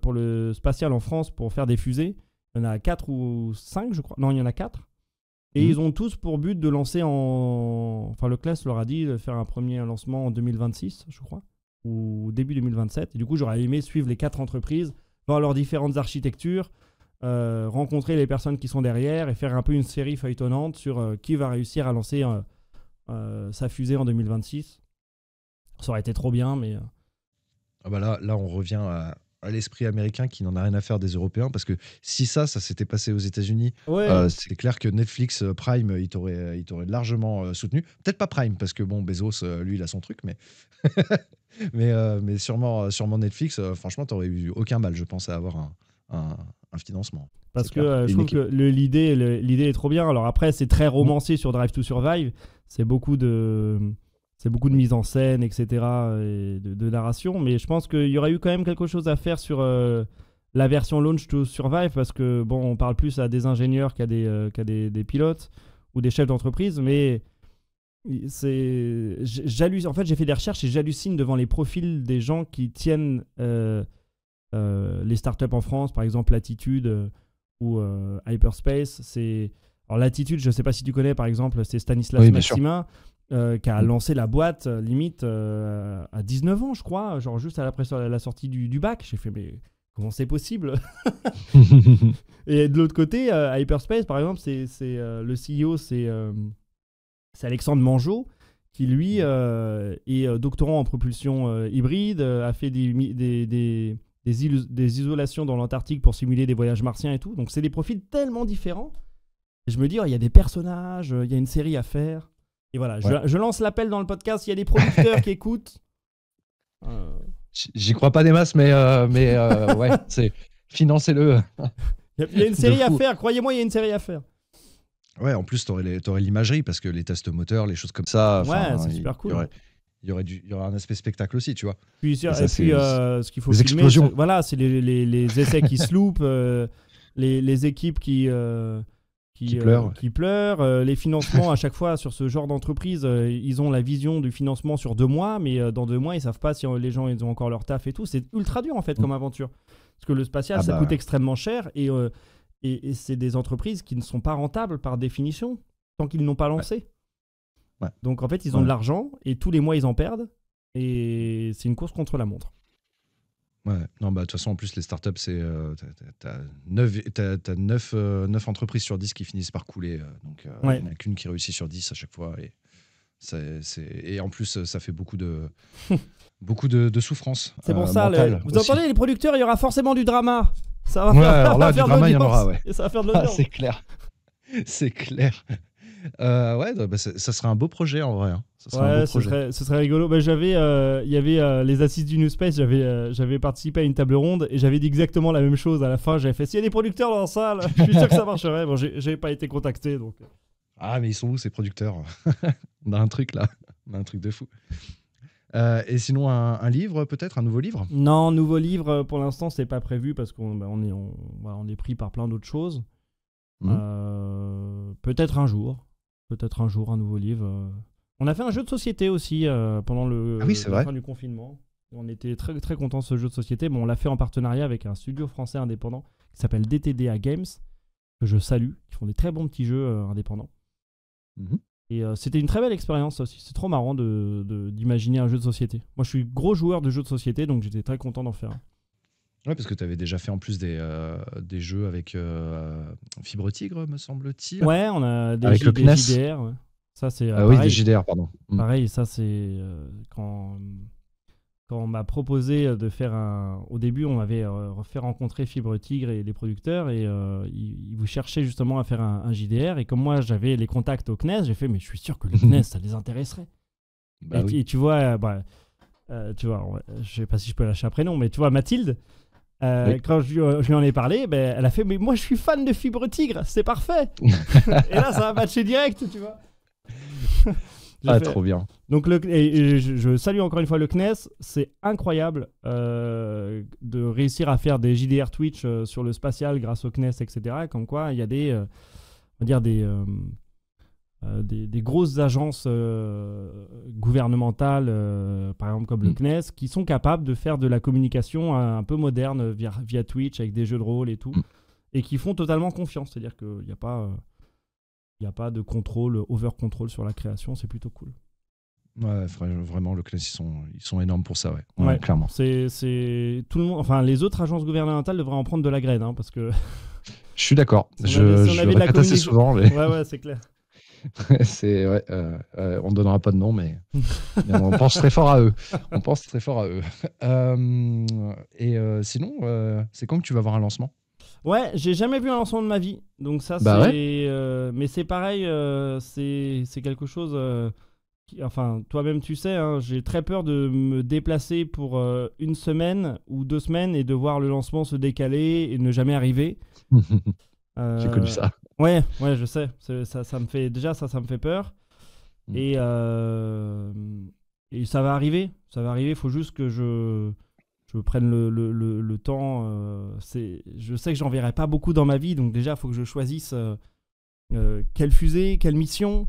pour le spatial en France pour faire des fusées. Il y en a 4 ou 5, je crois. Non, il y en a 4. Et ils ont tous pour but de lancer Enfin, le CLES leur a dit de faire un premier lancement en 2026, je crois, ou début 2027. Et du coup, j'aurais aimé suivre les 4 entreprises, voir leurs différentes architectures, rencontrer les personnes qui sont derrière et faire un peu une série feuilletonnante sur qui va réussir à lancer sa fusée en 2026. Ça aurait été trop bien, mais... Là, on revient l'esprit américain qui n'en a rien à faire des Européens, parce que si ça s'était passé aux États-Unis, Ouais. c'est clair que Netflix Prime, il t'aurait largement soutenu. Peut-être pas Prime, parce que bon, Bezos, lui, il a son truc, mais mais sûrement Netflix. Franchement, t'aurais eu aucun mal, je pense, à avoir un financement. Parce C'est que clair. je Une trouve que l'idée est trop bien. Alors après, c'est très romancé sur Drive to Survive. C'est beaucoup de mise en scène, etc. et de narration. Mais je pense qu'il y aurait eu quand même quelque chose à faire sur la version Launch to Survive, parce que bon, on parle plus à des ingénieurs qu'à des pilotes ou des chefs d'entreprise. Mais en fait, j'ai fait des recherches et j'hallucine devant les profils des gens qui tiennent les startups en France, par exemple Latitude ou Hyperspace. Alors Latitude, je ne sais pas si tu connais, par exemple, c'est Stanislas Oui, bien sûr. Maximin qui a lancé la boîte limite à 19 ans, je crois, genre juste après la sortie du bac. J'ai fait, mais comment c'est possible? Et de l'autre côté, Hyperspace, par exemple, c'est le CEO, c'est Alexandre Mangeot, qui lui est doctorant en propulsion hybride, a fait des isolations dans l'Antarctique pour simuler des voyages martiens et tout. Donc c'est des profils tellement différents. Et je me dis, il y a des personnages, il y a une série à faire. Et voilà, Ouais. je lance l'appel dans le podcast. Il y a des producteurs qui écoutent. J'y crois pas des masses, mais ouais, c'est financez-le. Il y a une série à fou. faire. Croyez-moi, il y a une série à faire. Ouais, en plus, t'aurais l'imagerie, parce que les tests moteurs, les choses comme ça. Ouais, c'est il- super cool. Il y aurait un aspect spectacle aussi, tu vois. Puis, ça, et puis c'est- ce qu'il faut les filmer, explosions. c'est, voilà, c'est les essais qui se loupent, les équipes qui pleurent, les financements à chaque fois sur ce genre d'entreprise. Ils ont la vision du financement sur 2 mois, mais dans 2 mois, ils savent pas si les gens ils ont encore leur taf et tout. C'est ultra dur en fait comme aventure. Parce que le spatial, Ah ça bah. coûte extrêmement cher et c'est des entreprises qui ne sont pas rentables par définition tant qu'ils n'ont pas lancé. Ouais. Donc en fait, ils ont Ouais. de l'argent et tous les mois, ils en perdent. Et c'est une course contre la montre. Ouais, non, bah, de toute façon, en plus, les startups, c'est. T'as 9 entreprises sur 10 qui finissent par couler. Donc, Ouais. il n'y en a qu'une qui réussit sur 10 à chaque fois. Et en plus, ça fait beaucoup de souffrance. C'est pour ça, mentale vous aussi. entendez les producteurs, il y aura forcément du drama. Ça va Ouais, faire, alors ça là, va du faire de drama, il y en l'audience. aura, ouais. Et ça va faire de Ah, l'audience. c'est clair. C'est clair. Ouais, bah, ça serait un beau projet en vrai. Hein. Ça serait un Ouais, beau projet. ce serait rigolo. Bah, il y avait les assises du New Space, j'avais participé à une table ronde et j'avais dit exactement la même chose à la fin. J'avais fait, s'il y a des producteurs dans la salle, je suis sûr que ça marcherait. Bon, j'ai pas été contacté. Donc. Ah, mais ils sont où ces producteurs? On a un truc là. On a un truc de fou. Et sinon, un livre peut-être? Un nouveau livre? Non, nouveau livre, pour l'instant, c'est pas prévu parce on est pris par plein d'autres choses. Peut-être un jour, un nouveau livre. On a fait un jeu de société aussi pendant Ah oui, c'est la vrai. fin du confinement. On était très, très contents de ce jeu de société. Bon, on l'a fait en partenariat avec un studio français indépendant qui s'appelle DTDA Games, que je salue, qui font des très bons petits jeux indépendants. Mhm. Et c'était une très belle expérience aussi. C'est trop marrant d'imaginer un jeu de société. Moi, je suis gros joueur de jeux de société, donc j'étais très content d'en faire un. Ouais, parce que tu avais déjà fait en plus des jeux avec Fibre Tigre, me semble-t-il. Ouais, on a des, Avec le des CNES. JDR. Ouais. Ça, c'est Ah oui, pareil. des JDR, pardon. Pareil, ça c'est quand on m'a proposé de faire un... Au début, on m'avait fait rencontrer Fibre Tigre et les producteurs et ils vous cherchaient justement à faire un JDR. Et comme moi, j'avais les contacts au CNES, j'ai fait, mais je suis sûr que le CNES, ça les intéresserait. Bah et, oui. et tu vois, je sais pas si je peux lâcher un prénom, mais tu vois, Mathilde, Oui. quand je lui en ai parlé, elle a fait, mais moi je suis fan de Fibre Tigre, c'est parfait. Et là, ça a matché direct, tu vois. J'ai Ah, fait- trop bien. Donc je salue encore une fois le CNES, c'est incroyable de réussir à faire des JDR Twitch sur le spatial grâce au CNES, etc. Comme quoi il y a on va dire des grosses agences gouvernementales, par exemple comme le CNES, qui sont capables de faire de la communication un peu moderne via Twitch avec des jeux de rôle et tout, et qui font totalement confiance. C'est-à-dire qu'il n'y a pas de contrôle, over-control sur la création, c'est plutôt cool. Ouais, vraiment, le CNES, ils sont énormes pour ça, ouais. Ouais, clairement. C'est tout le monde. Enfin, les autres agences gouvernementales devraient en prendre de la graine, hein, parce que. Je suis d'accord. Si on avait de la répète assez communication- souvent, mais Ouais, c'est clair. C'est, ouais, on ne donnera pas de nom, mais on pense très fort à eux. On pense très fort à eux. Sinon, c'est quand que tu vas voir un lancement? Ouais, j'ai jamais vu un lancement de ma vie. Donc ça, Bah mais c'est pareil, c'est quelque chose... Enfin, toi-même, tu sais, hein, j'ai très peur de me déplacer pour une semaine ou 2 semaines et de voir le lancement se décaler et ne jamais arriver. J'ai connu ça. Ouais, je sais. Ça me fait déjà ça me fait peur. Et ça va arriver. Ça va arriver. Il faut juste que je prenne le temps. Je sais que j'en verrai pas beaucoup dans ma vie, donc déjà, il faut que je choisisse quelle fusée, quelle mission.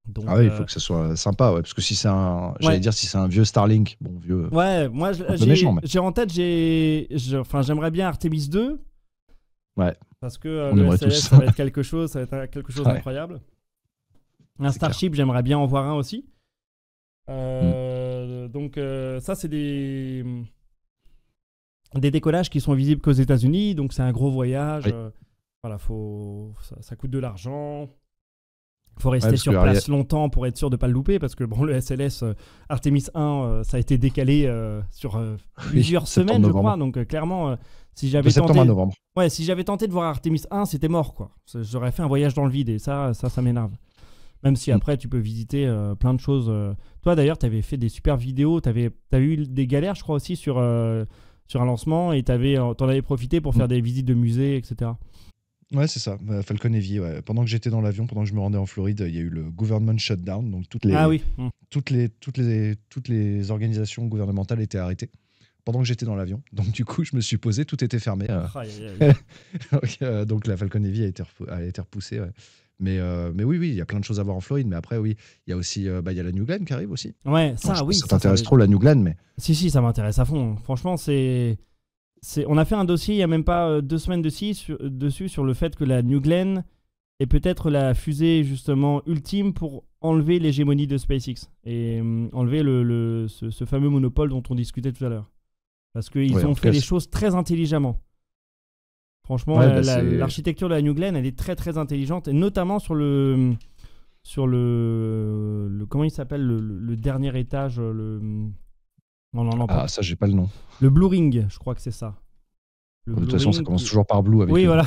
Donc, Ah oui, il faut que ça soit sympa, ouais, parce que si c'est j'allais dire si c'est un vieux Starlink, bon vieux. Ouais, moi j'ai en tête, j'aimerais bien Artemis 2. Ouais. Parce que On le aimerait SLS, tous. ça va être quelque chose, d'incroyable. Un C'est Starship, j'aimerais bien en voir un aussi. Donc ça, c'est des décollages qui sont visibles qu'aux États-Unis, donc c'est un gros voyage. Oui. Voilà, ça coûte de l'argent. Il faut rester parce sur que place longtemps pour être sûr de ne pas le louper, parce que bon, le SLS Artemis 1, ça a été décalé sur plusieurs semaines, je crois. Donc clairement, si j'avais septembre à novembre. Ouais, si j'avais tenté de voir Artemis 1, c'était mort, quoi. J'aurais fait un voyage dans le vide, et ça m'énerve. Même si après, tu peux visiter plein de choses. Toi, d'ailleurs, tu avais fait des super vidéos. T'avais eu des galères, je crois, aussi sur un lancement, et t'en avais profité pour faire des visites de musées, etc. Ouais, c'est ça, Falcon Heavy. Ouais. Pendant que j'étais dans l'avion, pendant que je me rendais en Floride, il y a eu le government shutdown, donc toutes les organisations gouvernementales étaient arrêtées pendant que j'étais dans l'avion. Donc du coup, je me suis posé, tout était fermé. Donc la Falcon Heavy a été repoussée. Ouais. Mais oui, il y a plein de choses à voir en Floride. Mais après, oui, il y a aussi il y a la New Glenn qui arrive aussi. Ouais, ça, donc, oui. Ça t'intéresse trop, la New Glenn, mais... Si, ça m'intéresse à fond. Franchement, on a fait un dossier il n'y a même pas 2 semaines dessus sur le fait que la New Glenn est peut-être la fusée justement ultime pour enlever l'hégémonie de SpaceX et enlever ce fameux monopole dont on discutait tout à l'heure. Parce qu'ils ont fait les choses très intelligemment. Franchement, l'architecture de la New Glenn, elle est très très intelligente, et notamment sur le comment il s'appelle, le dernier étage, ça, j'ai pas le nom. Le Blue Ring, je crois que c'est ça. De toute façon, ça commence toujours par Blue. Oui, voilà.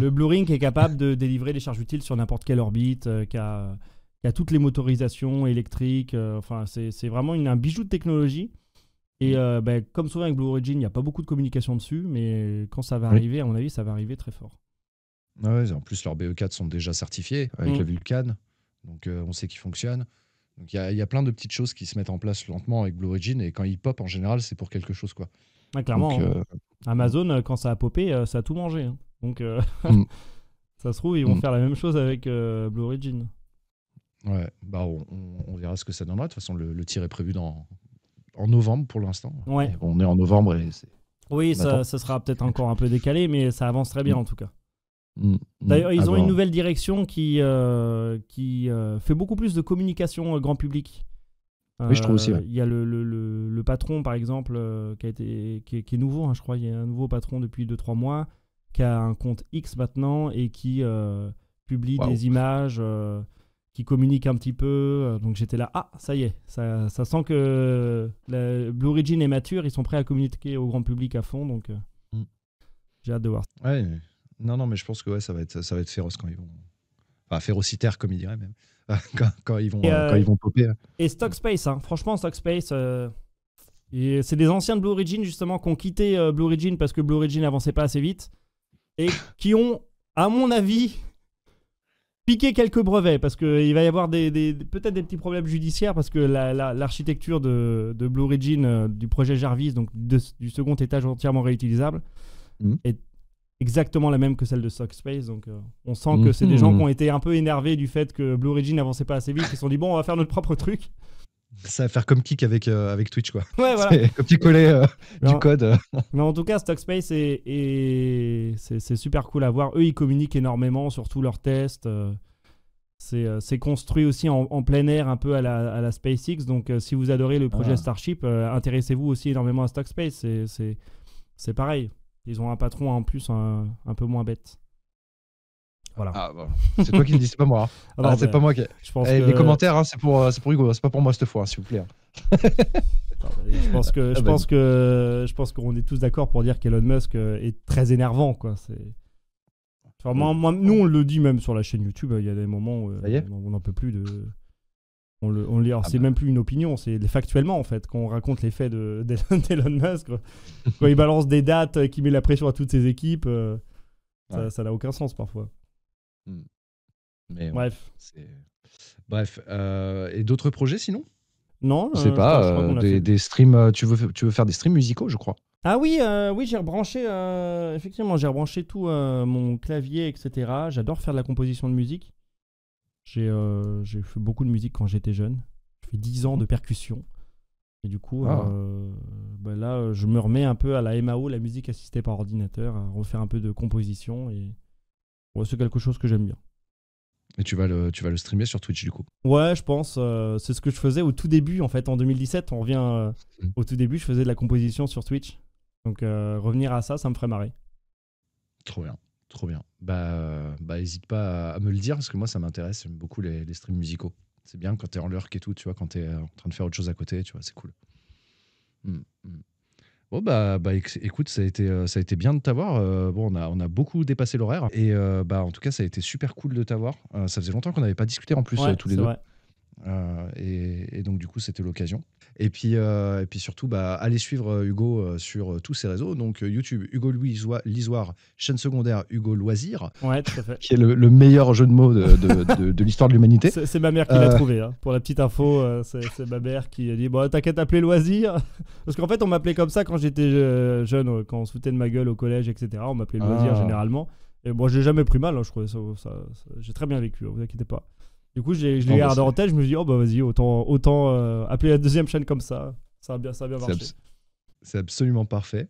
Le Blue Ring est capable de délivrer des charges utiles sur n'importe quelle orbite, qui a toutes les motorisations électriques. Enfin, c'est vraiment un bijou de technologie. Et comme souvent avec Blue Origin, il n'y a pas beaucoup de communication dessus, mais quand ça va arriver, à mon avis, ça va arriver très fort. Ouais, en plus, leurs BE4 sont déjà certifiés avec le Vulcan, donc on sait qu'ils fonctionnent. Donc il y a plein de petites choses qui se mettent en place lentement avec Blue Origin, et quand ils pop, en général, c'est pour quelque chose, quoi. Ouais, clairement. Donc, Amazon, quand ça a popé, ça a tout mangé. Hein. Donc ça se trouve, ils vont faire la même chose avec Blue Origin. Ouais, on verra ce que ça donnera. De toute façon, le tir est prévu en novembre pour l'instant. Ouais. On est en novembre et oui, ça sera peut-être encore un peu décalé, mais ça avance très bien en tout cas. D'ailleurs, ils ont une nouvelle direction qui fait beaucoup plus de communication grand public. Oui, je trouve aussi. Ouais. Il y a le patron, par exemple, qui est nouveau, hein, je crois. Il y a un nouveau patron depuis 2-3 mois, qui a un compte X maintenant et qui publie des images, qui communique un petit peu. Donc j'étais là, ça y est, ça sent que Blue Origin est mature, ils sont prêts à communiquer au grand public à fond. Donc j'ai hâte de voir. Ouais. Non, mais je pense que ça va être féroce quand ils vont... Enfin, férocitaire, comme ils diraient même. Quand ils vont popper. Et Stockspace, hein. Franchement, Stockspace, et c'est des anciens de Blue Origin, justement, qui ont quitté Blue Origin parce que Blue Origin n'avançait pas assez vite et qui ont, à mon avis, piqué quelques brevets parce qu'il va y avoir peut-être des petits problèmes judiciaires parce que l'architecture de Blue Origin, du projet Jarvis, donc du second étage entièrement réutilisable, est exactement la même que celle de Stockspace, donc on sent que c'est des gens qui ont été un peu énervés du fait que Blue Origin n'avançait pas assez vite, ils se sont dit bon, on va faire notre propre truc. Ça va faire comme Kik avec Twitch, quoi. Ouais, voilà. Copier-coller du code. Mais en tout cas, Stockspace c'est super cool à voir. Eux, ils communiquent énormément sur tous leurs tests. C'est construit aussi en plein air, un peu à la SpaceX. Donc, si vous adorez le projet Starship, intéressez-vous aussi énormément à Stockspace. C'est pareil. Ils ont un patron en plus un peu moins bête. Voilà. Ah, bon. C'est toi qui le dis, c'est pas moi. Hein. Ah non, C'est pas moi qui. Je pense Eh, que... Les commentaires, hein, c'est pour Hugo, c'est pas pour moi cette fois, hein, s'il vous plaît. Hein. Je pense qu'on est tous d'accord pour dire qu'Elon Musk est très énervant, quoi. Enfin, nous, on le dit même sur la chaîne YouTube. Il y a des moments où Ça y est on n'en peut plus de. On le lit. Alors, c'est même plus une opinion, c'est factuellement en fait qu'on raconte les faits d'Elon Musk. Quand il balance des dates, qu'il met la pression à toutes ses équipes, ça n'a aucun sens parfois. Mais, Bref. Bref. Et d'autres projets sinon? Non, Je sais pas. Des streams. Tu veux faire des streams musicaux, je crois. Ah oui, j'ai rebranché. Effectivement, j'ai rebranché tout mon clavier, etc. J'adore faire de la composition de musique. J'ai fait beaucoup de musique quand j'étais jeune. J'ai fait 10 ans de percussion. Et du coup, là, je me remets un peu à la MAO, la musique assistée par ordinateur, à refaire un peu de composition. Et c'est quelque chose que j'aime bien. Et tu vas le streamer sur Twitch, du coup? Ouais, je pense. C'est ce que je faisais au tout début, en fait. En 2017, on revient au tout début, je faisais de la composition sur Twitch. Donc, revenir à ça me ferait marrer. Trop bien. Trop bien. Hésite pas à me le dire parce que moi ça m'intéresse. J'aime beaucoup les streams musicaux. C'est bien quand t'es en lurk et tout, tu vois, quand t'es en train de faire autre chose à côté, tu vois, c'est cool. Bon écoute, ça a été bien de t'avoir. On a beaucoup dépassé l'horaire et en tout cas ça a été super cool de t'avoir. Ça faisait longtemps qu'on n'avait pas discuté en plus tous les deux. Vrai. Et donc du coup c'était l'occasion. Et puis surtout allez suivre Hugo sur tous ses réseaux, donc YouTube Hugo Lisoire, chaîne secondaire Hugo Loisir, ouais, tout à fait. qui est le meilleur jeu de mots de l'histoire de l'humanité. C'est ma mère qui l'a trouvé, hein. Pour la petite info, c'est ma mère qui a dit bon, t'inquiète, appeler Loisir, parce qu'en fait on m'appelait comme ça quand j'étais jeune, quand on se foutait de ma gueule au collège, etc. On m'appelait Loisir généralement, et moi j'ai jamais pris mal, hein. Je trouvais ça, j'ai très bien vécu, vous inquiétez pas. Du coup, je l'ai gardé en tête. Je me suis dit, vas-y, autant appeler la deuxième chaîne comme ça. Ça a bien marché. C'est absolument parfait.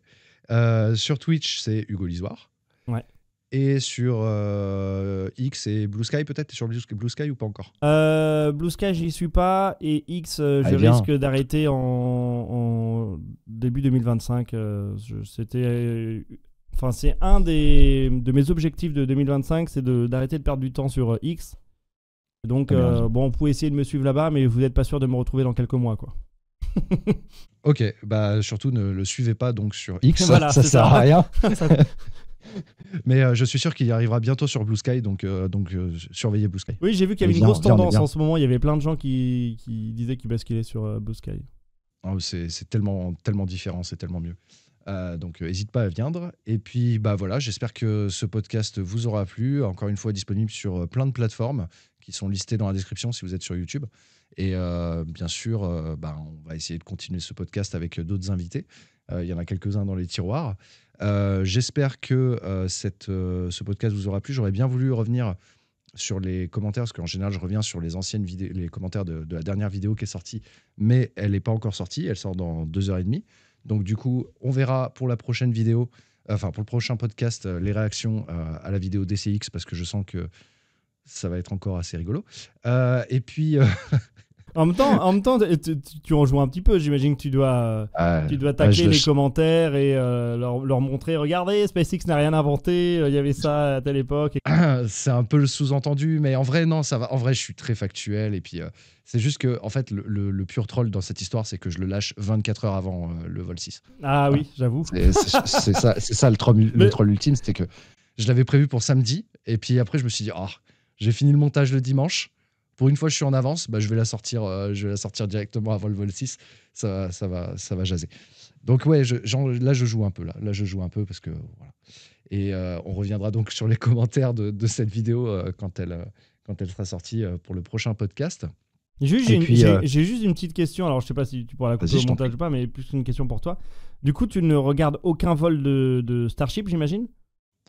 Sur Twitch, c'est Hugo Lisoire. Ouais. Et sur X et Blue Sky, peut-être? T'es sur Blue Sky ou pas encore? Blue Sky, j'y suis pas. Et X, je risque d'arrêter en début 2025. C'est un de mes objectifs de 2025, c'est d'arrêter de perdre du temps sur X. Donc, vous pouvez essayer de me suivre là-bas, mais vous n'êtes pas sûr de me retrouver dans quelques mois, quoi. Ok, surtout ne le suivez pas donc sur X, voilà, ça sert à rien. Mais je suis sûr qu'il y arrivera bientôt sur Blue Sky, donc surveillez Blue Sky. Oui, j'ai vu qu'il y avait une grosse tendance en ce moment. Il y avait plein de gens qui disaient qu'ils basculaient sur Blue Sky. Oh, c'est tellement différent, c'est tellement mieux. Donc n'hésite pas à viendre. Et puis voilà, j'espère que ce podcast vous aura plu. Encore une fois, disponible sur plein de plateformes qui sont listées dans la description si vous êtes sur YouTube. Et bien sûr, on va essayer de continuer ce podcast avec d'autres invités. Il y en a quelques-uns dans les tiroirs. J'espère que ce podcast vous aura plu. J'aurais bien voulu revenir sur les commentaires, parce qu'en général, je reviens sur les anciennes vidéos, les commentaires de la dernière vidéo qui est sortie, mais elle n'est pas encore sortie. Elle sort dans 2h30. Donc du coup, on verra pour la prochaine vidéo, pour le prochain podcast, les réactions à la vidéo DCX, parce que je sens que ça va être encore assez rigolo. Et puis... En même temps, tu en joues un petit peu. J'imagine que tu dois tacler les commentaires et leur montrer, regardez, SpaceX n'a rien inventé, il y avait ça à telle époque. C'est un peu le sous-entendu, mais en vrai, non, ça va. En vrai, je suis très factuel. Et puis, c'est juste que, en fait, le pur troll dans cette histoire, c'est que je le lâche 24 heures avant le vol 6. Ah oui, j'avoue. C'est ça le troll ultime, c'était que je l'avais prévu pour samedi. Et puis après, je me suis dit, j'ai fini le montage le dimanche. Pour une fois, je suis en avance. Je vais la sortir directement avant le vol 6. Ça va jaser. Donc ouais, là je joue un peu. Là je joue un peu parce que voilà. Et on reviendra donc sur les commentaires de cette vidéo quand elle sera sortie pour le prochain podcast. J'ai juste une petite question. Alors je sais pas si tu pourras la couper au montage ou pas, mais plus une question pour toi. Du coup, tu ne regardes aucun vol de Starship, j'imagine?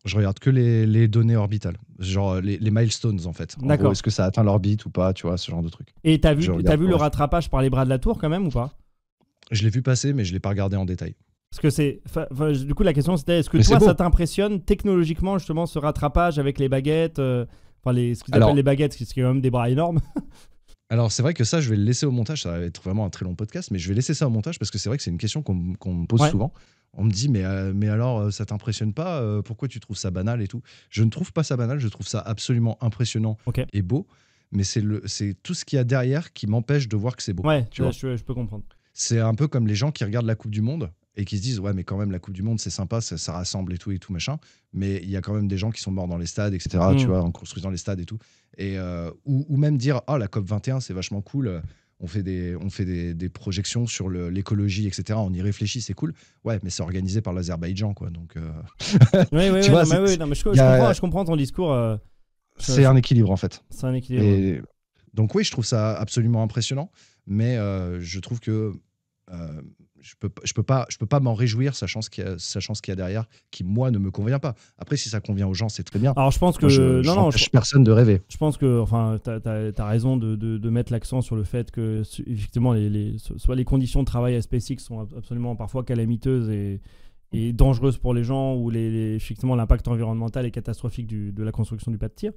Je regarde que les données orbitales, genre les milestones en fait. En gros, est-ce que ça atteint l'orbite ou pas, tu vois, ce genre de truc. Et t'as vu le rattrapage par les bras de la tour quand même ou pas? Je l'ai vu passer, mais je l'ai pas regardé en détail. Parce que du coup la question c'était, est-ce que toi ça t'impressionne technologiquement justement ce rattrapage avec les baguettes, ce qu'ils appellent les baguettes, ce qui est quand même des bras énormes. Alors c'est vrai que ça je vais le laisser au montage, ça va être vraiment un très long podcast, mais je vais laisser ça au montage parce que c'est vrai que c'est une question qu'on me pose souvent. On me dit, mais alors, ça t'impressionne pas pourquoi tu trouves ça banal et tout? Je ne trouve pas ça banal, je trouve ça absolument impressionnant et beau, mais c'est tout ce qu'il y a derrière qui m'empêche de voir que c'est beau. Ouais, tu vois, je peux comprendre. c'est un peu comme les gens qui regardent la Coupe du Monde et qui se disent, ouais, mais quand même, la Coupe du Monde, c'est sympa, ça rassemble et tout, machin. Mais il y a quand même des gens qui sont morts dans les stades, etc., tu vois, en construisant les stades et tout. Et, ou même dire, oh, la COP 21, c'est vachement cool. On fait des projections sur l'écologie, etc. On y réfléchit, c'est cool. Ouais, mais c'est organisé par l'Azerbaïdjan, quoi. Donc, oui, tu vois, je comprends ton discours. C'est un équilibre, en fait. C'est un équilibre. Et, donc, oui, je trouve ça absolument impressionnant. Mais je trouve que je peux pas m'en réjouir, sachant ce qu'il y a derrière, qui, moi, ne me convient pas. Après, si ça convient aux gens, c'est très bien. Alors, je pense que... Moi, n'empêche personne de rêver. Je pense que enfin, tu as raison de mettre l'accent sur le fait que, effectivement, soit les conditions de travail à SpaceX sont absolument parfois calamiteuses et dangereuses pour les gens, ou effectivement, l'impact environnemental est catastrophique de la construction du pas de tir.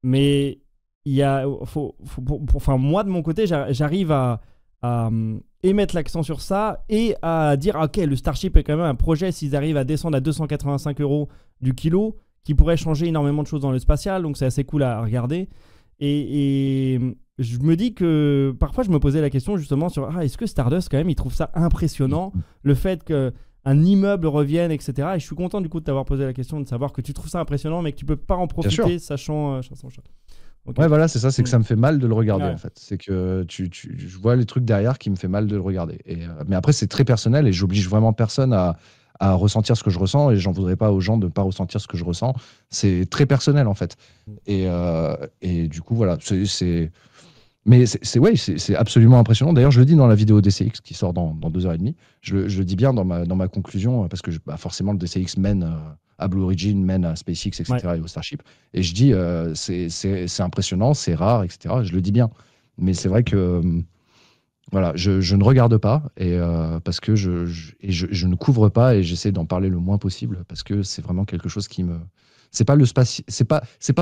Mais il y a... enfin, moi, de mon côté, j'arrive à émettre l'accent sur ça et à dire ok, le Starship est quand même un projet, s'ils arrivent à descendre à 285 € du kilo, qui pourrait changer énormément de choses dans le spatial, donc c'est assez cool à regarder. Et je me dis que parfois je me posais la question justement sur est-ce que Stardust quand même il trouve ça impressionnant, le fait qu'un immeuble revienne, etc. Et je suis content du coup de t'avoir posé la question, de savoir que tu trouves ça impressionnant mais que tu peux pas en profiter sachant ça. Okay. Ouais, voilà, c'est ça, c'est que ça me fait mal de le regarder, en fait. C'est que je vois les trucs derrière qui me fait mal de le regarder. Mais après, c'est très personnel et j'oblige vraiment personne à ressentir ce que je ressens, et j'en voudrais pas aux gens de ne pas ressentir ce que je ressens. C'est très personnel, en fait. Et du coup, voilà, mais c'est absolument impressionnant. D'ailleurs, je le dis dans la vidéo DCX qui sort dans 2h30. Je le dis bien dans ma conclusion, parce que forcément, le DCX mène à Blue Origin, mène à SpaceX, etc., et au Starship. Et je dis, c'est impressionnant, c'est rare, etc. Je le dis bien. Mais c'est vrai que voilà, je ne regarde pas, parce que je ne couvre pas, et j'essaie d'en parler le moins possible, parce que c'est vraiment quelque chose qui me... C'est pas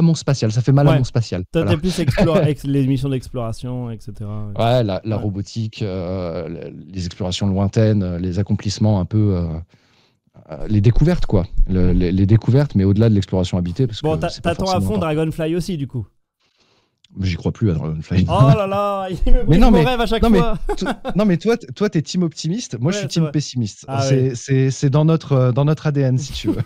mon spatial, ça fait mal à mon spatial. T'es plus les missions d'exploration, etc. Ouais, la robotique, les explorations lointaines, les accomplissements un peu... les découvertes, quoi. Les découvertes, mais au-delà de l'exploration habitée. Bon, t'attends à fond Dragonfly aussi, du coup. J'y crois plus à Dragonfly. Oh là là, il me brise mon rêve à chaque fois. Non, mais toi, t'es team optimiste. Moi, je suis team pessimiste. Oui. C'est dans notre ADN, si tu veux.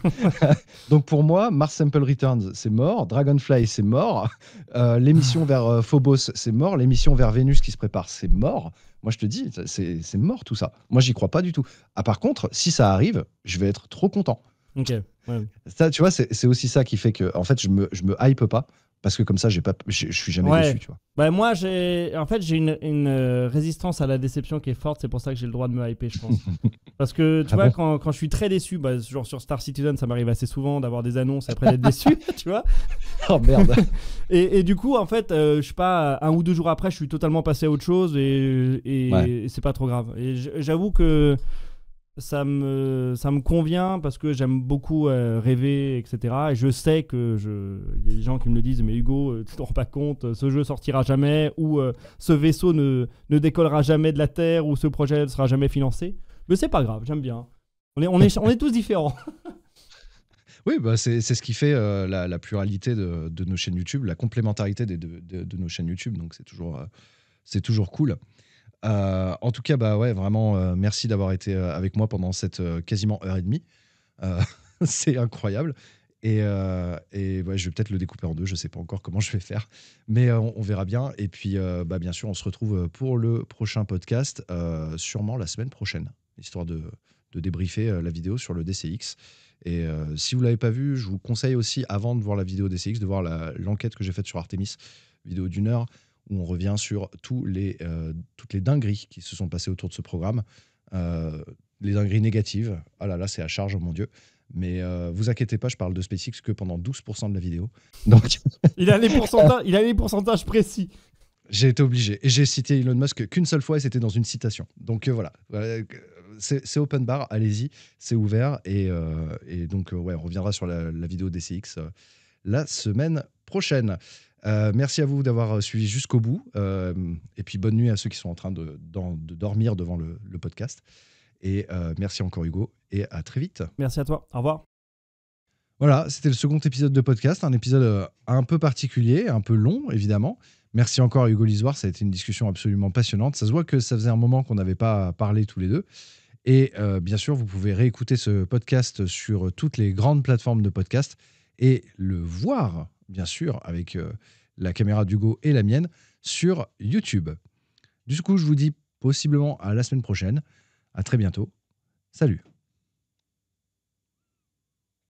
Donc, pour moi, Mars Sample Returns, c'est mort. Dragonfly, c'est mort. L'émission vers Phobos, c'est mort. L'émission vers Vénus qui se prépare, c'est mort. Moi, je te dis, c'est mort tout ça. Moi, j'y crois pas du tout. Ah, par contre, si ça arrive, je vais être trop content. Ok. Ouais. Ça, tu vois, c'est aussi ça qui fait que, en fait, je me hype pas. Parce que comme ça, je suis jamais déçu, tu vois. Bah, moi, j'ai une résistance à la déception qui est forte. C'est pour ça que j'ai le droit de me hyper, je pense. Parce que, tu vois, quand je suis très déçu, genre sur Star Citizen, ça m'arrive assez souvent d'avoir des annonces et après d'être déçu, tu vois. Oh merde. Et du coup, en fait, je sais pas, 1 ou 2 jours après, je suis totalement passé à autre chose et c'est pas trop grave. Et j'avoue que ça me convient parce que j'aime beaucoup rêver, etc. Et je sais que il y a des gens qui me le disent, mais Hugo, tu t'en rends pas compte, ce jeu sortira jamais, ou ce vaisseau ne décollera jamais de la Terre, ou ce projet ne sera jamais financé. Mais c'est pas grave, j'aime bien. On est tous différents. Oui, bah c'est ce qui fait la pluralité de nos chaînes YouTube, la complémentarité de nos chaînes YouTube. Donc c'est toujours cool. En tout cas, bah ouais, vraiment, merci d'avoir été avec moi pendant cette quasiment 1h30. C'est incroyable. Et ouais, je vais peut-être le découper en 2, je sais pas encore comment je vais faire, mais on verra bien. Et puis, bah, bien sûr, on se retrouve pour le prochain podcast, sûrement la semaine prochaine, histoire de débriefer la vidéo sur le DCX. Et si vous l'avez pas vu, je vous conseille aussi, avant de voir la vidéo DCX, de voir l'enquête que j'ai faite sur Artemis, vidéo d'1 heure, où on revient sur toutes les dingueries qui se sont passées autour de ce programme. Les dingueries négatives. Ah là là, c'est à charge, oh mon Dieu. Mais vous inquiétez pas, je parle de SpaceX que pendant 12% de la vidéo. Donc... il a les pourcentages précis. J'ai été obligé. Et j'ai cité Elon Musk qu'une seule fois, et c'était dans une citation. Donc voilà. C'est open bar, allez-y, c'est ouvert. Et donc, ouais, on reviendra sur la vidéo DCX la semaine prochaine. Merci à vous d'avoir suivi jusqu'au bout. Et puis bonne nuit à ceux qui sont en train de dormir devant le podcast. Et merci encore Hugo, et à très vite. Merci à toi, au revoir. Voilà, c'était le second épisode de podcast, un épisode un peu particulier, un peu long évidemment. Merci encore à Hugo Lisoire, ça a été une discussion absolument passionnante. Ça se voit que ça faisait un moment qu'on n'avait pas parlé tous les deux. Et bien sûr, vous pouvez réécouter ce podcast sur toutes les grandes plateformes de podcast et le voir, bien sûr, avec la caméra d'Hugo et la mienne, sur YouTube. Du coup, je vous dis possiblement à la semaine prochaine. À très bientôt. Salut.